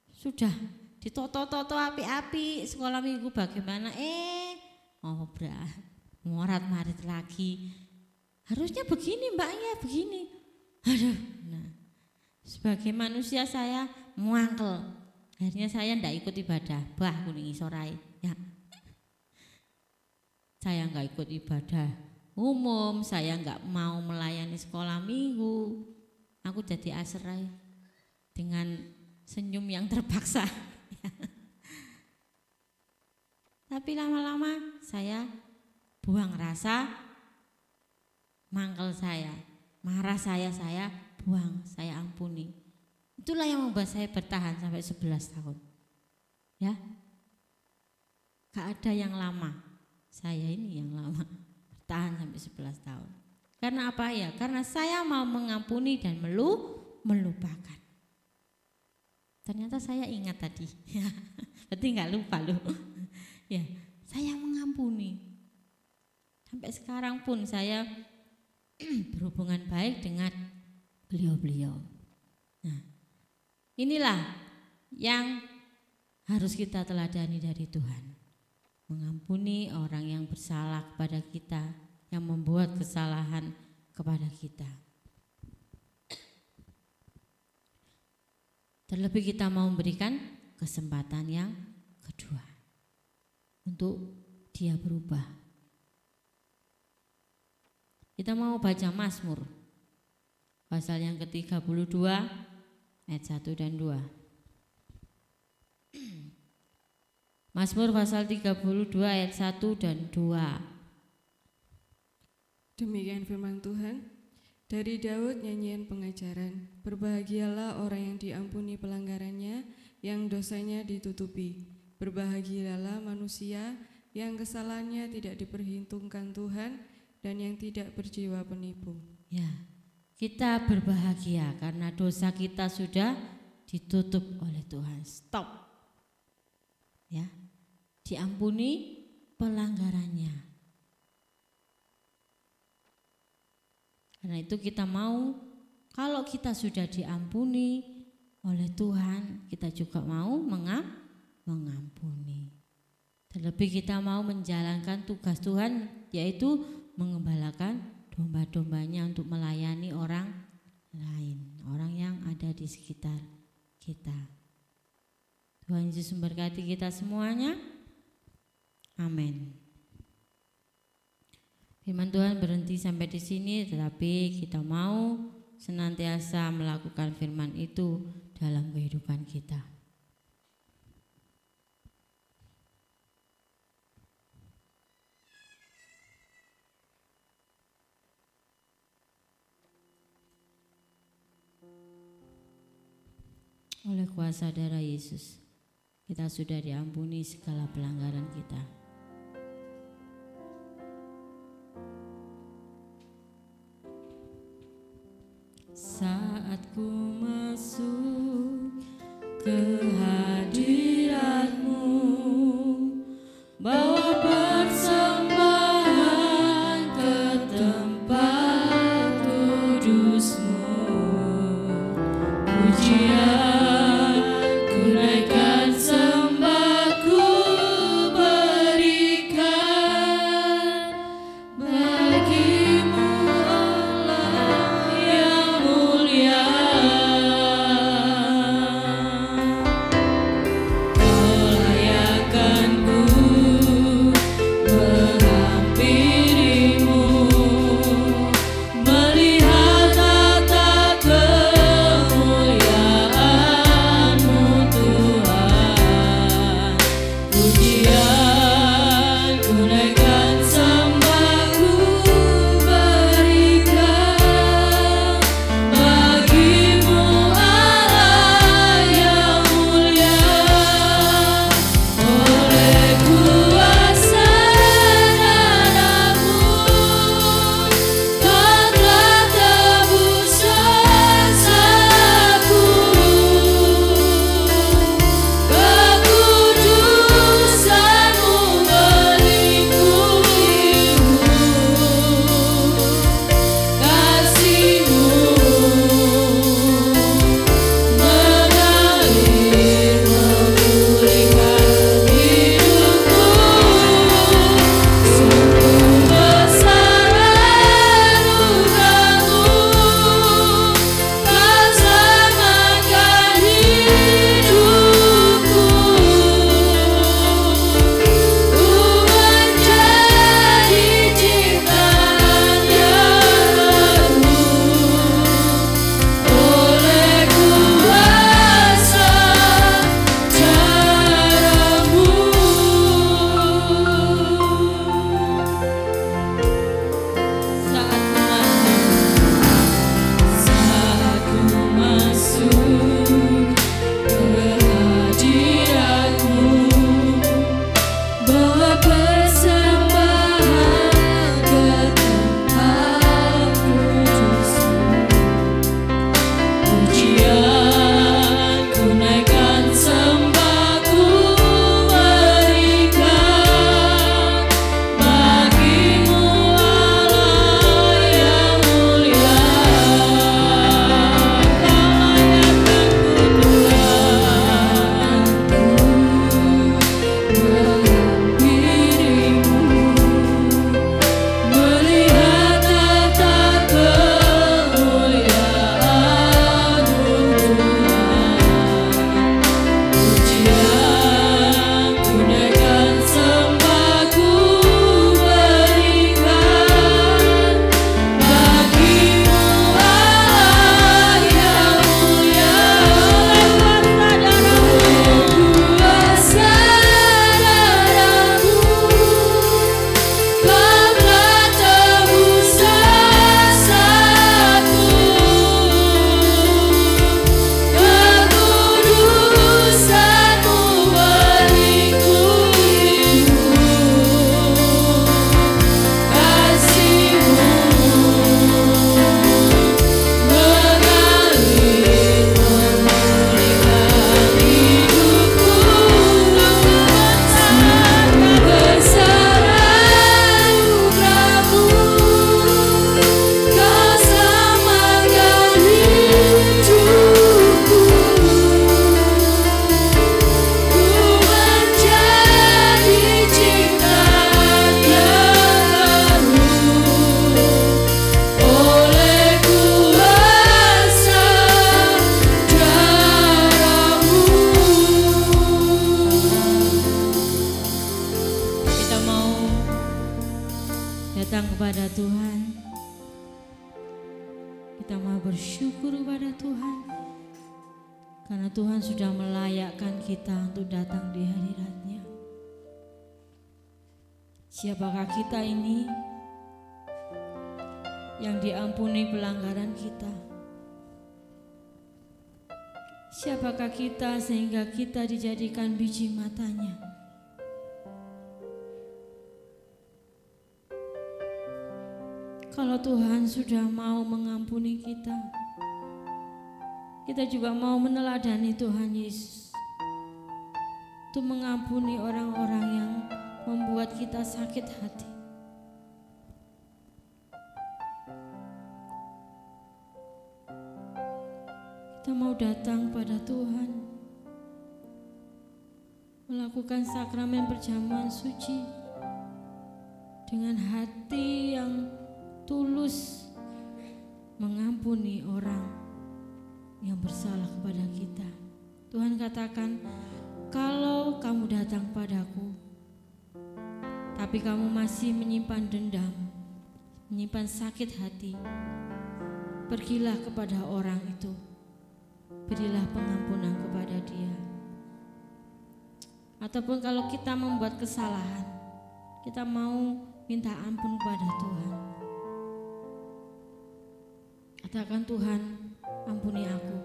Speaker 3: sudah ditoto-toto api-api sekolah minggu bagaimana? Obrak, morat-marit lagi. Harusnya begini mbaknya, begini. Aduh, nah. Sebagai manusia saya muangkel. Akhirnya saya ndak ikut ibadah. Bah kuning sorai. Ya. Saya nggak ikut ibadah umum. Saya nggak mau melayani sekolah minggu. Aku jadi aserai dengan senyum yang terpaksa. Tapi lama-lama saya buang rasa mangkel saya, marah saya buang, saya ampuni. Itulah yang membuat saya bertahan sampai 11 tahun. Ya. Gak ada yang lama. Saya ini yang lama. Bertahan sampai 11 tahun. Karena apa ya? Karena saya mau mengampuni dan melupakan. Ternyata saya ingat tadi. Berarti gak lupa loh. Ya, saya mengampuni. Sampai sekarang pun saya berhubungan baik dengan beliau-beliau. Nah, inilah yang harus kita teladani dari Tuhan. Mengampuni orang yang bersalah kepada kita, yang membuat kesalahan kepada kita. Terlebih kita mau memberikan kesempatan yang kedua untuk dia berubah. Kita mau baca Mazmur pasal yang ke-32 ayat 1 dan 2. Mazmur pasal 32 ayat 1 dan 2.
Speaker 1: Demikian firman Tuhan. Dari Daud nyanyian pengajaran. Berbahagialah orang yang diampuni pelanggarannya, yang dosanya ditutupi. Berbahagialah manusia yang kesalahannya tidak diperhitungkan Tuhan dan yang tidak berjiwa penipu.
Speaker 3: Ya. Kita berbahagia karena dosa kita sudah ditutup oleh Tuhan. Stop. Ya. Diampuni pelanggarannya. Karena itu kita mau, kalau kita sudah diampuni oleh Tuhan, kita juga mau mengampuni. Terlebih kita mau menjalankan tugas Tuhan, yaitu mengembalakan domba-dombanya untuk melayani orang lain, orang yang ada di sekitar kita. Tuhan Yesus memberkati kita semuanya. Amin. Firman Tuhan berhenti sampai di sini, tetapi kita mau senantiasa melakukan firman itu dalam kehidupan kita. Oleh kuasa darah Yesus, kita sudah diampuni segala pelanggaran kita. Saat ku masuk ke hadirat-Mu, bawa persembahan Karena Tuhan sudah melayakkan kita untuk datang di hadirat-Nya. Siapakah kita ini yang diampuni pelanggaran kita? Siapakah kita sehingga kita dijadikan biji mata-Nya? Kalau Tuhan sudah mau mengampuni kita, kita juga mau meneladani Tuhan Yesus untuk mengampuni orang-orang yang membuat kita sakit hati. Kita mau datang pada Tuhan, melakukan sakramen perjamuan suci dengan hati yang tulus, mengampuni orang yang bersalah kepada kita. Tuhan katakan, kalau kamu datang padaku, tapi kamu masih menyimpan dendam, menyimpan sakit hati, pergilah kepada orang itu, berilah pengampunan kepada dia. Ataupun kalau kita membuat kesalahan, kita mau minta ampun kepada Tuhan, katakan, Tuhan, ampuni aku.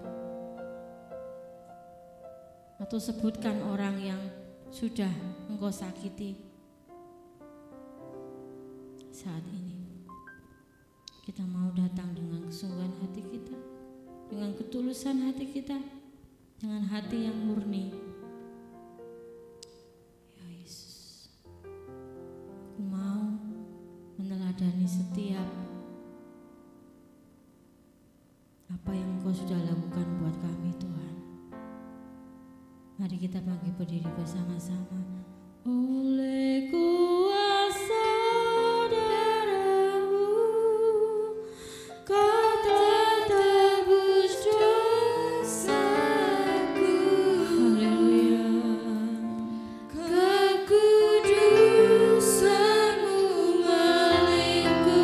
Speaker 3: Atau sebutkan orang yang sudah engkau sakiti. Saat ini kita mau datang dengan kesungguhan hati kita, dengan ketulusan hati kita, dengan hati yang murni. Ya Yesus, aku mau meneladani setiap apa yang Engkau sudah lakukan buat kami, Tuhan. Mari kita bangkit berdiri bersama-sama. Oleh kuasa darah-Mu, Kau telah tebus dosaku. Haleluya.
Speaker 2: Kekudusan-Mu melingkupiku,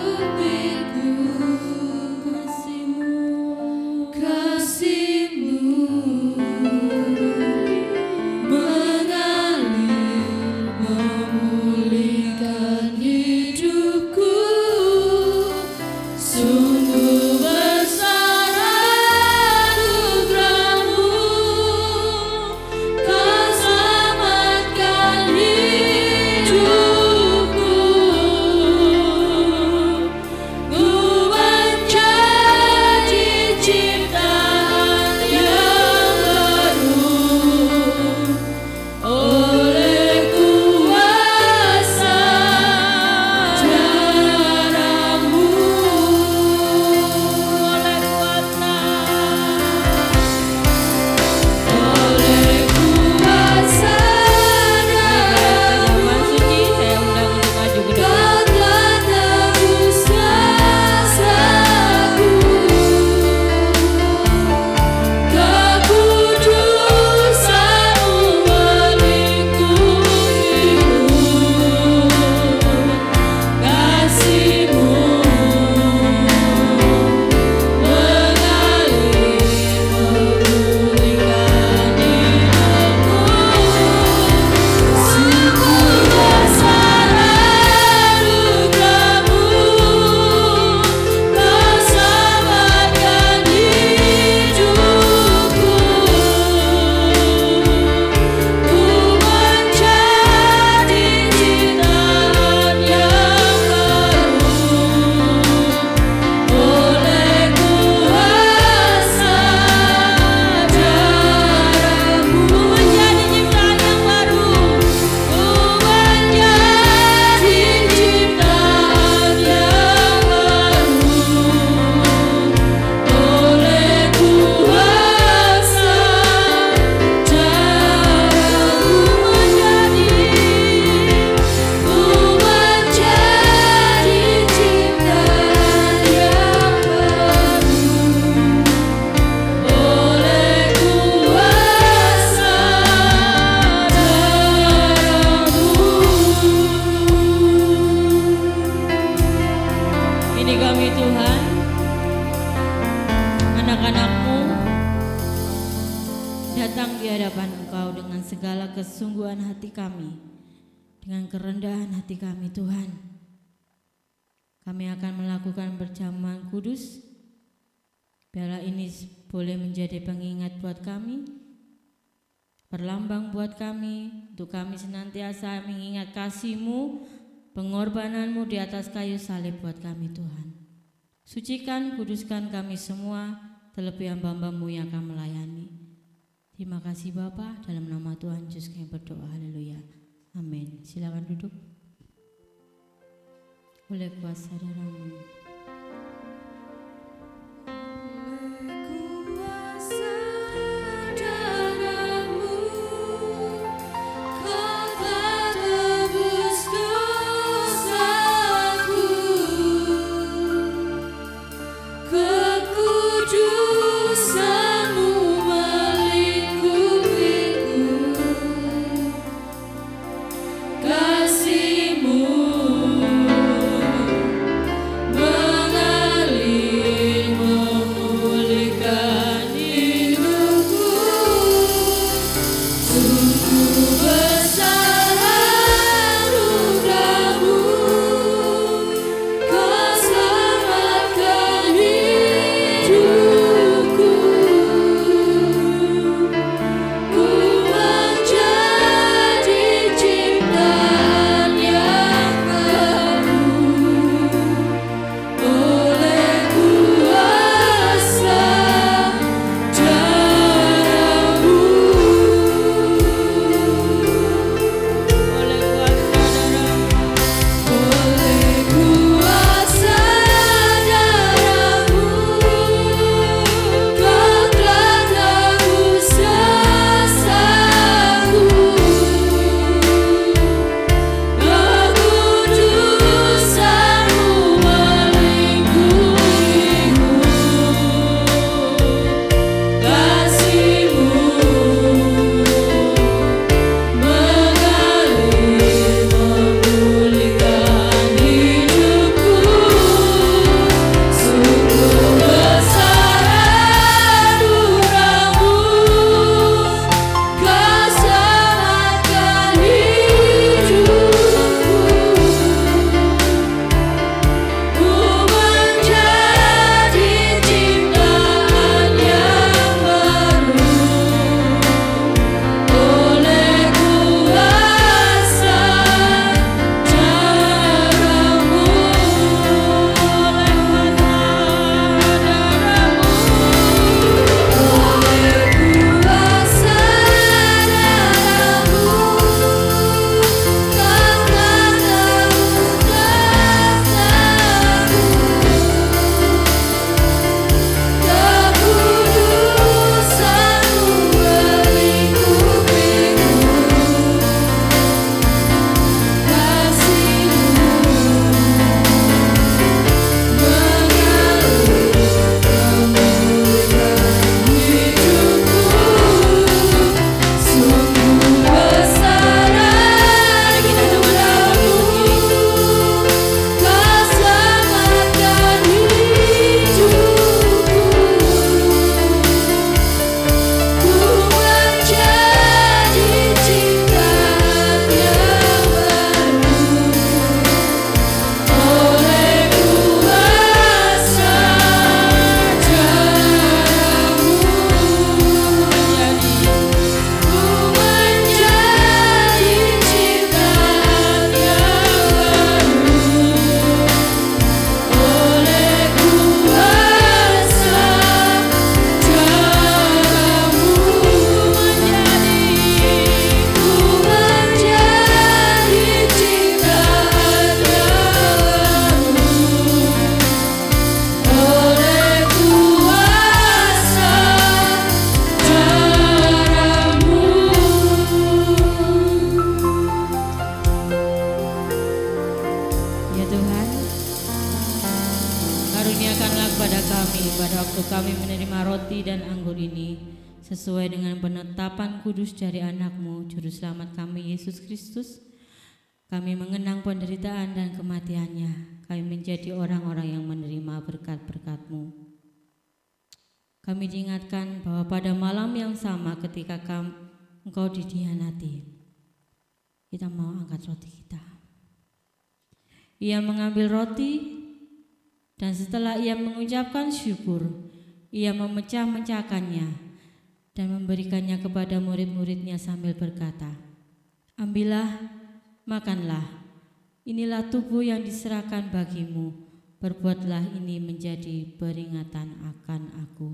Speaker 2: kasih-Mu mengalir memulihkan hidupku. Sungguh besar anugerah-Mu, Kau selamatkan hidupku. Ku menjadi ciptaan yang baru oleh kuasa darah-Mu, oleh kuasa darah-Mu.
Speaker 3: Perjamuan suci, saya undang untuk maju ke depan.
Speaker 2: Kau telah tebus dosaku, kekudusan-Mu melingkupiku, kasih-Mu mengalir memulihkan hidupku. Sungguh besar anugerah-Mu, Kau selamatkan hidupku. Ku menjadi ciptaan yang baru oleh kuasa darah-Mu.
Speaker 3: Ku menjadi ciptaan yang baru.
Speaker 2: Ku menjadi ciptaan yang baru oleh kuasa darah-Mu. Ku menjadi ciptaan yang baru oleh kuasa darah-Mu.
Speaker 3: Ini kami Tuhan, anak-anak-Mu, datang di hadapan Engkau dengan segala kesungguhan hati kami, dengan kerendahan hati kami Tuhan. Kami akan melakukan perjamuan kudus. Biarlah ini boleh menjadi pengingat buat kami, perlambang buat kami, untuk kami senantiasa mengingat kasih-Mu, pengorbanan-Mu di atas kayu salib buat kami Tuhan. Sucikan, kuduskan kami semua, terlebih hamba-Mu yang akan melayani. Terima kasih Bapa, dalam nama Tuhan Yesus kami berdoa, haleluya, amin. Silakan duduk. Oleh kuasa darah-Mu.
Speaker 1: Oleh kuasa
Speaker 3: kepada kami pada waktu kami menerima roti dan anggur ini, sesuai dengan penetapan kudus dari anak-Mu, Juru Selamat kami, Yesus Kristus. Kami mengenang penderitaan dan kematiannya. Kami menjadi orang-orang yang menerima berkat-berkat-Mu. Kami diingatkan bahwa pada malam yang sama ketika Engkau dihianati, kita mau angkat roti kita. Ia mengambil roti dan setelah ia mengucapkan syukur, ia memecah-mecahkannya dan memberikannya kepada murid-muridnya sambil berkata, "Ambillah, makanlah, inilah tubuh yang diserahkan bagimu, perbuatlah ini menjadi peringatan akan aku."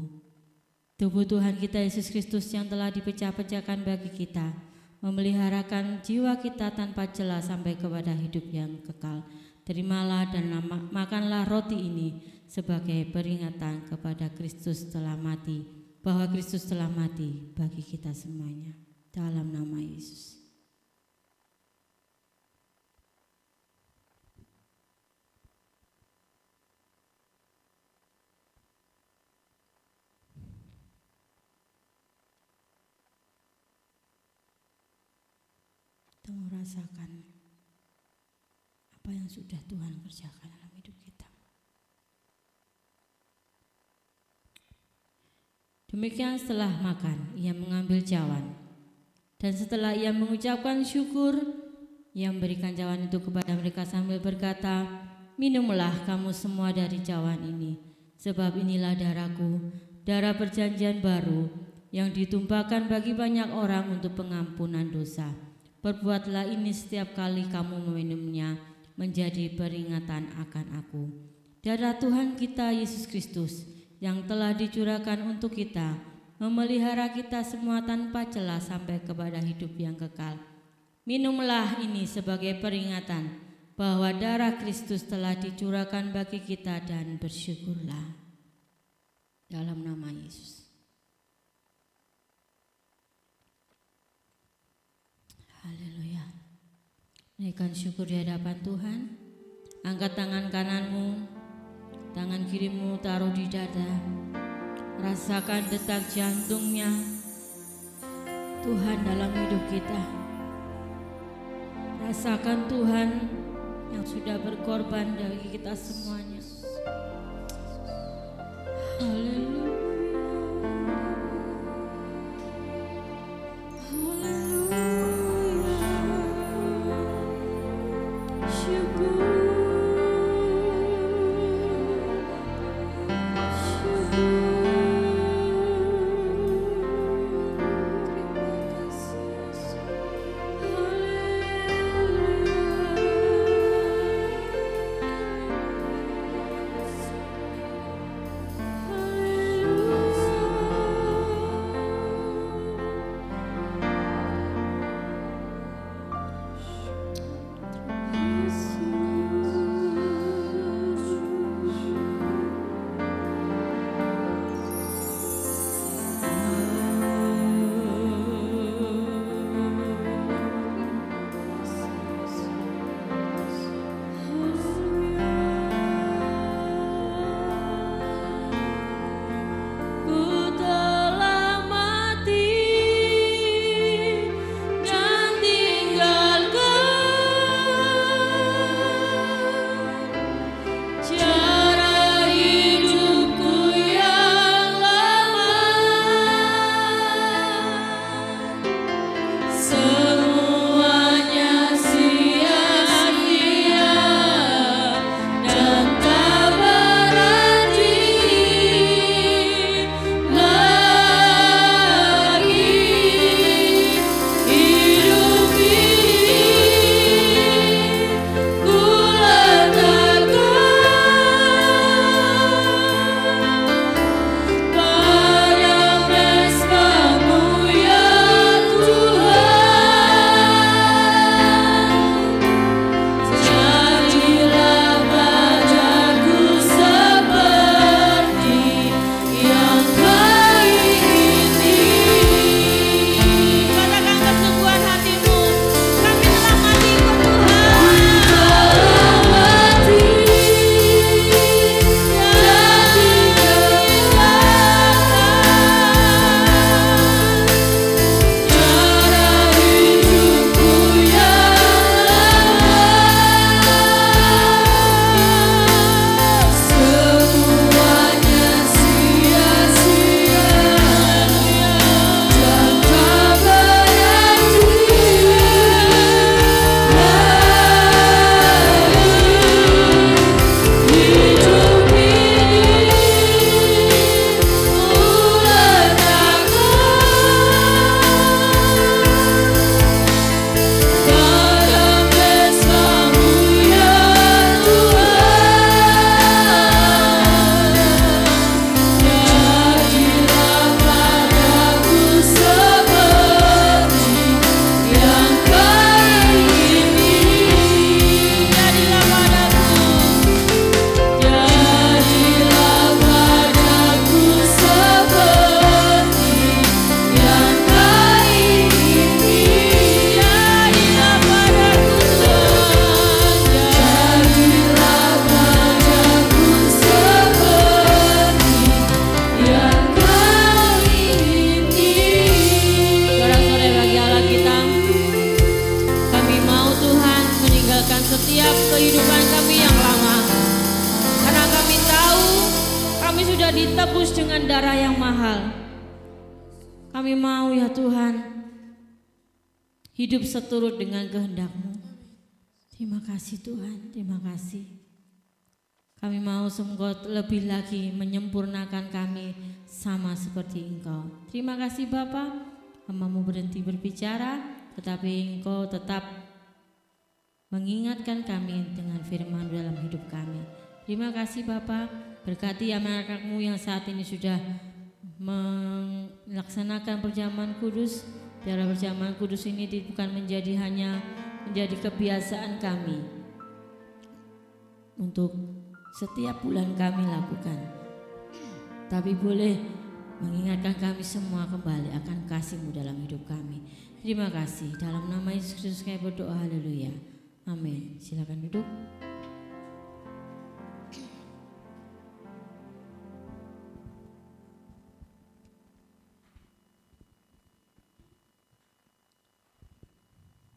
Speaker 3: Tubuh Tuhan kita Yesus Kristus yang telah dipecah-pecahkan bagi kita, memeliharakan jiwa kita tanpa celah sampai kepada hidup yang kekal. Terimalah dan makanlah roti ini sebagai peringatan kepada Kristus telah mati, bahwa Kristus telah mati bagi kita semuanya. Dalam nama Yesus. Kita mau rasakan apa yang sudah Tuhan kerjakan dalam hidup kita. Demikian setelah makan, ia mengambil cawan. Dan setelah ia mengucapkan syukur, ia memberikan cawan itu kepada mereka sambil berkata, "Minumlah kamu semua dari cawan ini, sebab inilah darahku, darah perjanjian baru, yang ditumpahkan bagi banyak orang untuk pengampunan dosa. Perbuatlah ini setiap kali kamu meminumnya, menjadi peringatan akan aku." Darah Tuhan kita Yesus Kristus yang telah dicurahkan untuk kita, memelihara kita semua tanpa celah sampai kepada hidup yang kekal. Minumlah ini sebagai peringatan bahwa darah Kristus telah dicurahkan bagi kita, dan bersyukurlah. Dalam nama Yesus. Haleluya. Naikkan syukur di hadapan Tuhan. Angkat tangan kananmu, tangan kirimu taruh di dada. Rasakan detak jantungnya Tuhan dalam hidup kita. Rasakan Tuhan yang sudah berkorban bagi kita semuanya. Haleluya. Hallelujah. sudah ditebus dengan darah yang mahal. Kami mau ya Tuhan hidup seturut dengan kehendak-Mu. Terima kasih Tuhan, terima kasih. Kami mau semoga lebih lagi menyempurnakan kami sama seperti Engkau. Terima kasih Bapa, hamba-Mu berhenti berbicara, tetapi Engkau tetap mengingatkan kami dengan firman dalam hidup kami. Terima kasih Bapa, berkati anak-anak-Mu yang saat ini sudah melaksanakan perjamuan kudus. Biarlah perjamuan kudus ini bukan hanya menjadi kebiasaan kami untuk setiap bulan kami lakukan, tapi boleh mengingatkan kami semua kembali akan kasih-Mu dalam hidup kami. Terima kasih. Dalam nama Yesus Kristus kami berdoa, haleluya. Amin. Silakan duduk.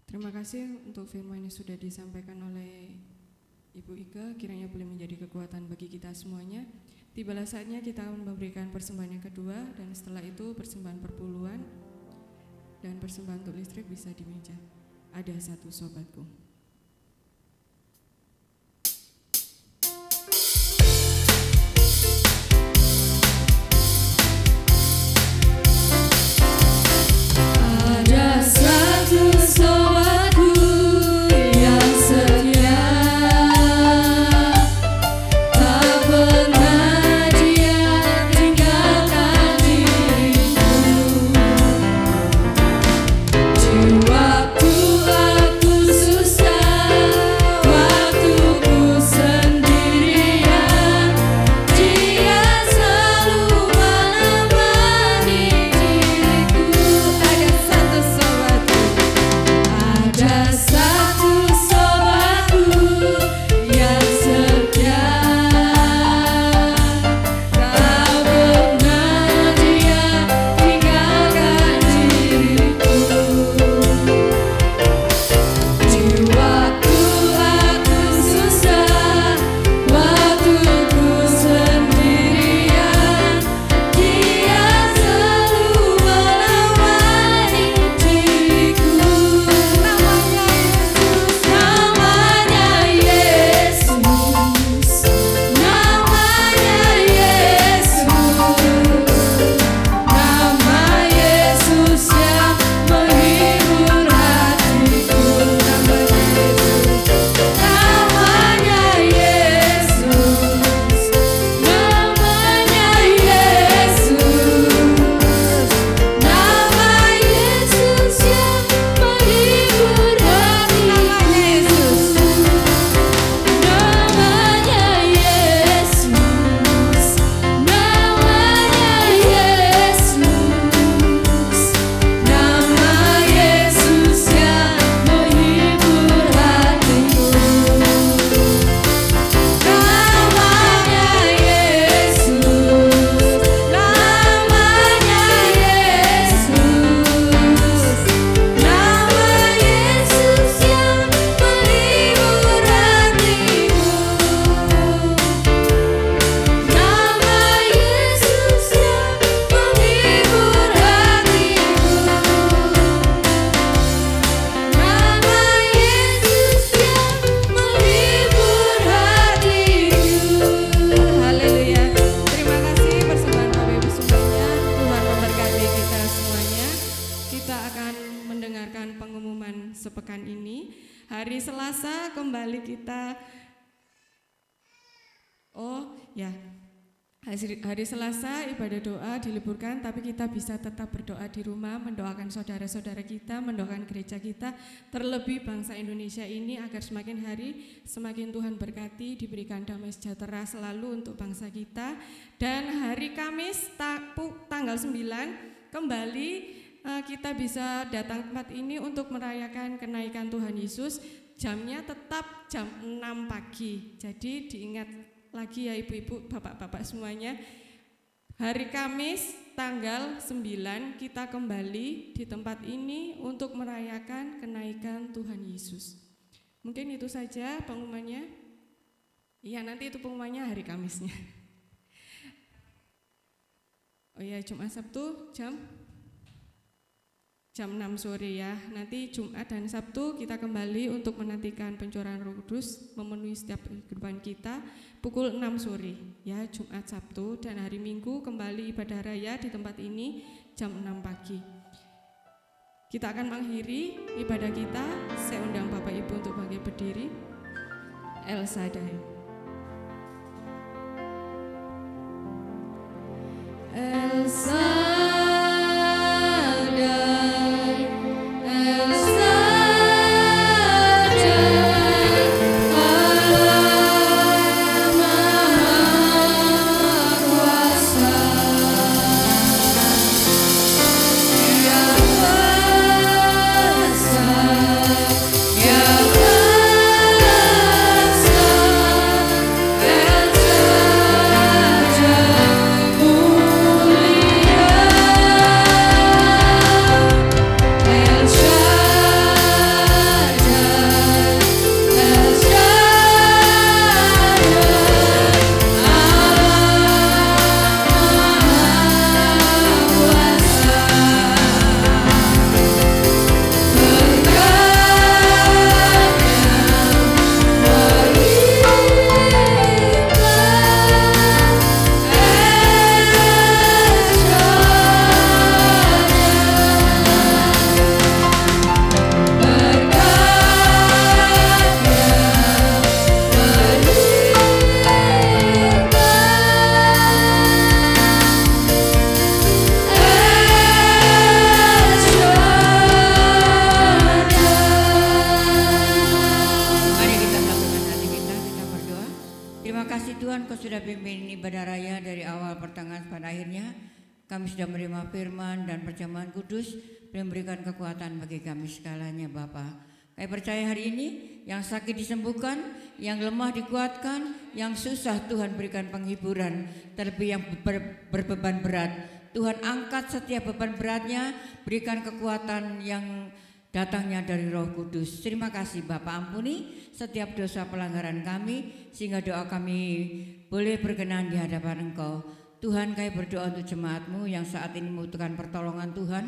Speaker 1: Terima kasih untuk firman yang sudah disampaikan oleh Ibu Ika, kiranya boleh menjadi kekuatan bagi kita semuanya. Tibalah saatnya kita memberikan persembahan yang kedua, dan setelah itu persembahan perpuluhan dan persembahan untuk listrik bisa di meja. Ada satu sobatku. Hari Selasa ibadah doa diliburkan, tapi kita bisa tetap berdoa di rumah, mendoakan saudara-saudara kita, mendoakan gereja kita, terlebih bangsa Indonesia ini agar semakin hari semakin Tuhan berkati, diberikan damai sejahtera selalu untuk bangsa kita. Dan hari Kamis tanggal 9 kembali kita bisa datang tempat ini untuk merayakan kenaikan Tuhan Yesus. Jamnya tetap jam 6 pagi. Jadi diingat lagi ya ibu-ibu, bapak-bapak semuanya. Hari Kamis tanggal 9 kita kembali di tempat ini untuk merayakan kenaikan Tuhan Yesus. Mungkin itu saja pengumumannya. Iya, nanti itu pengumumannya hari Kamisnya. Oh ya, Jumat Sabtu jam 6 sore ya. Nanti Jumat dan Sabtu kita kembali untuk menantikan pencurahan Roh Kudus memenuhi setiap kehidupan kita pukul 6 sore ya, Jumat Sabtu. Dan hari Minggu kembali ibadah raya di tempat ini jam 6 pagi. Kita akan mengakhiri ibadah kita. Saya undang Bapak Ibu untuk bangkit berdiri. El Shaddai. El Shaddai, El Shaddai, Allah Maha Kuasa, Ya Kuasa, Ya Kuasa, El Shaddai mulia.
Speaker 4: sudah pimpin ibadah raya dari awal pertengahan pada akhirnya. Kami sudah menerima firman dan perjamuan kudus, memberikan kekuatan bagi kami segalanya Bapa. Kami percaya hari ini yang sakit disembuhkan, yang lemah dikuatkan, yang susah Tuhan berikan penghiburan, terlebih yang berbeban berat. Tuhan angkat setiap beban beratnya, berikan kekuatan yang datangnya dari Roh Kudus. Terima kasih Bapa, ampuni setiap dosa pelanggaran kami, sehingga doa kami boleh berkenan di hadapan Engkau. Tuhan, kami berdoa untuk jemaat-Mu yang saat ini membutuhkan pertolongan Tuhan.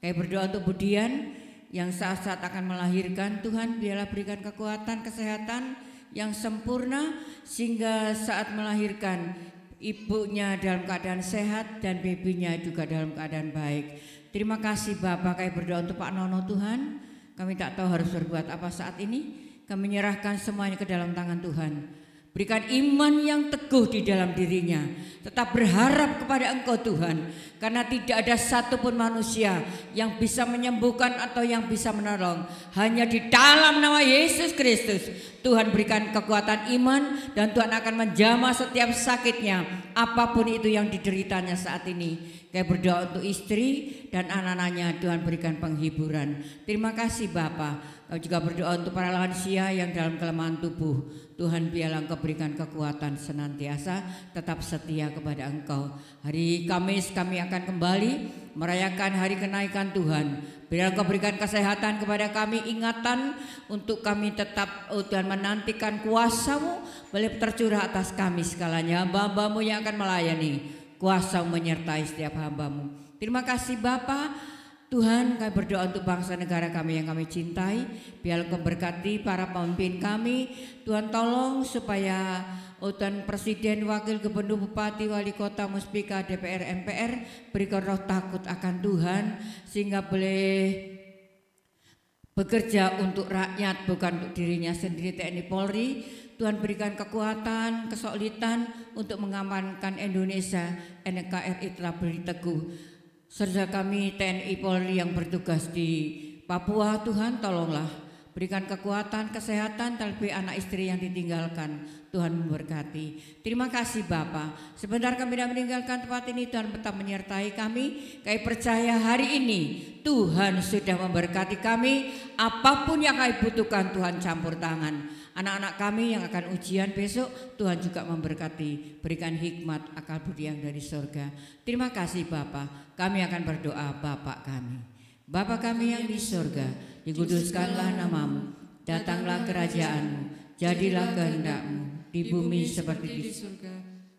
Speaker 4: Kami berdoa untuk Budian yang saat-saat akan melahirkan. Tuhan, biarlah berikan kekuatan, kesehatan yang sempurna, sehingga saat melahirkan ibunya dalam keadaan sehat dan babynya juga dalam keadaan baik. Terima kasih Bapak, kami berdoa untuk Pak Nono Tuhan. Kami tak tahu harus berbuat apa saat ini. Kami menyerahkan semuanya ke dalam tangan Tuhan. Berikan iman yang teguh di dalam dirinya. Tetap berharap kepada Engkau Tuhan. Karena tidak ada satupun manusia yang bisa menyembuhkan atau yang bisa menolong. Hanya di dalam nama Yesus Kristus Tuhan berikan kekuatan iman, dan Tuhan akan menjamah setiap sakitnya, apapun itu yang dideritanya saat ini. Kami berdoa untuk istri dan anak-anaknya, Tuhan berikan penghiburan. Terima kasih Bapa. Kami juga berdoa untuk para lansia yang dalam kelemahan tubuh. Tuhan, biarlah Engkau berikan kekuatan senantiasa tetap setia kepada Engkau. Hari Kamis kami akan kembali merayakan hari kenaikan Tuhan. Biarlah Engkau berikan kesehatan kepada kami, ingatan untuk kami tetap Tuhan menantikan kuasa-Mu boleh tercurah atas kami segalanya. Hamba-Mu yang akan melayani, kuasa-Mu menyertai setiap hamba-Mu. Terima kasih Bapa. Tuhan, kami berdoa untuk bangsa negara kami yang kami cintai. Biar Engkau berkati para pemimpin kami. Tuhan, tolong supaya Tuhan Presiden, Wakil Gubernur, Bupati, Wali Kota, Muspika, DPR, MPR berikan roh takut akan Tuhan, sehingga boleh bekerja untuk rakyat, bukan untuk dirinya sendiri. TNI Polri, Tuhan berikan kekuatan, kesulitan untuk mengamankan Indonesia. NKRI telah berdiri teguh. Serta kami TNI Polri yang bertugas di Papua, Tuhan tolonglah berikan kekuatan, kesehatan, terlebih anak istri yang ditinggalkan. Tuhan memberkati. Terima kasih Bapa. Sebentar kami tidak meninggalkan tempat ini, Tuhan tetap menyertai kami. Kami percaya hari ini Tuhan sudah memberkati kami. Apapun yang kami butuhkan, Tuhan campur tangan. Anak-anak kami yang akan ujian besok, Tuhan juga memberkati. Berikan hikmat, akal budi yang dari surga. Terima kasih Bapa. Kami akan berdoa, Bapa kami. Bapa kami yang di surga, dikuduskanlah namamu. Datanglah kerajaan-Mu, jadilah kehendak-Mu di bumi seperti di surga.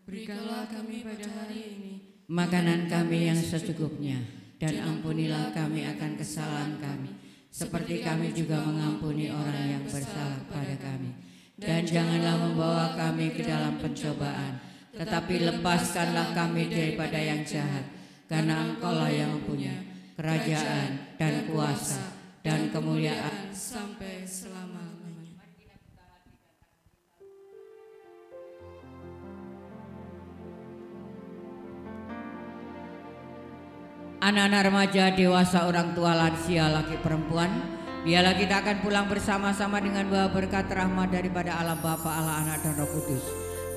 Speaker 1: Berikanlah kami pada hari ini
Speaker 4: makanan kami yang secukupnya, dan ampunilah kami akan kesalahan kami, seperti kami juga mengampuni orang yang bersalah pada kami. Dan janganlah membawa kami ke dalam pencobaan, tetapi lepaskanlah kami daripada yang jahat, karena Engkau-lah yang mempunyai kerajaan dan kuasa dan kemuliaan
Speaker 1: sampai selama-lamanya.
Speaker 4: Anak-anak remaja, dewasa, orang tua, lansia, laki perempuan, biarlah kita akan pulang bersama-sama dengan bawa berkat rahmat daripada Allah Bapa, Allah Anak dan Roh Kudus.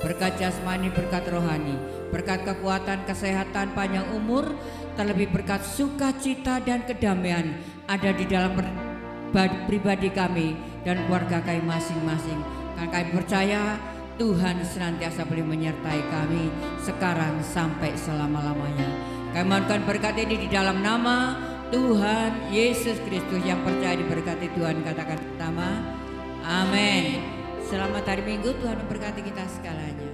Speaker 4: Berkat jasmani, berkat rohani, berkat kekuatan, kesehatan, panjang umur, terlebih berkat sukacita dan kedamaian ada di dalam pribadi kami dan keluarga kami masing-masing. Karena kami percaya Tuhan senantiasa boleh menyertai kami sekarang sampai selama-lamanya. Kami mohonkan berkat ini di dalam nama Tuhan Yesus Kristus. Yang percaya diberkati Tuhan katakan pertama, amin. Selamat hari Minggu, Tuhan memberkati kita segalanya.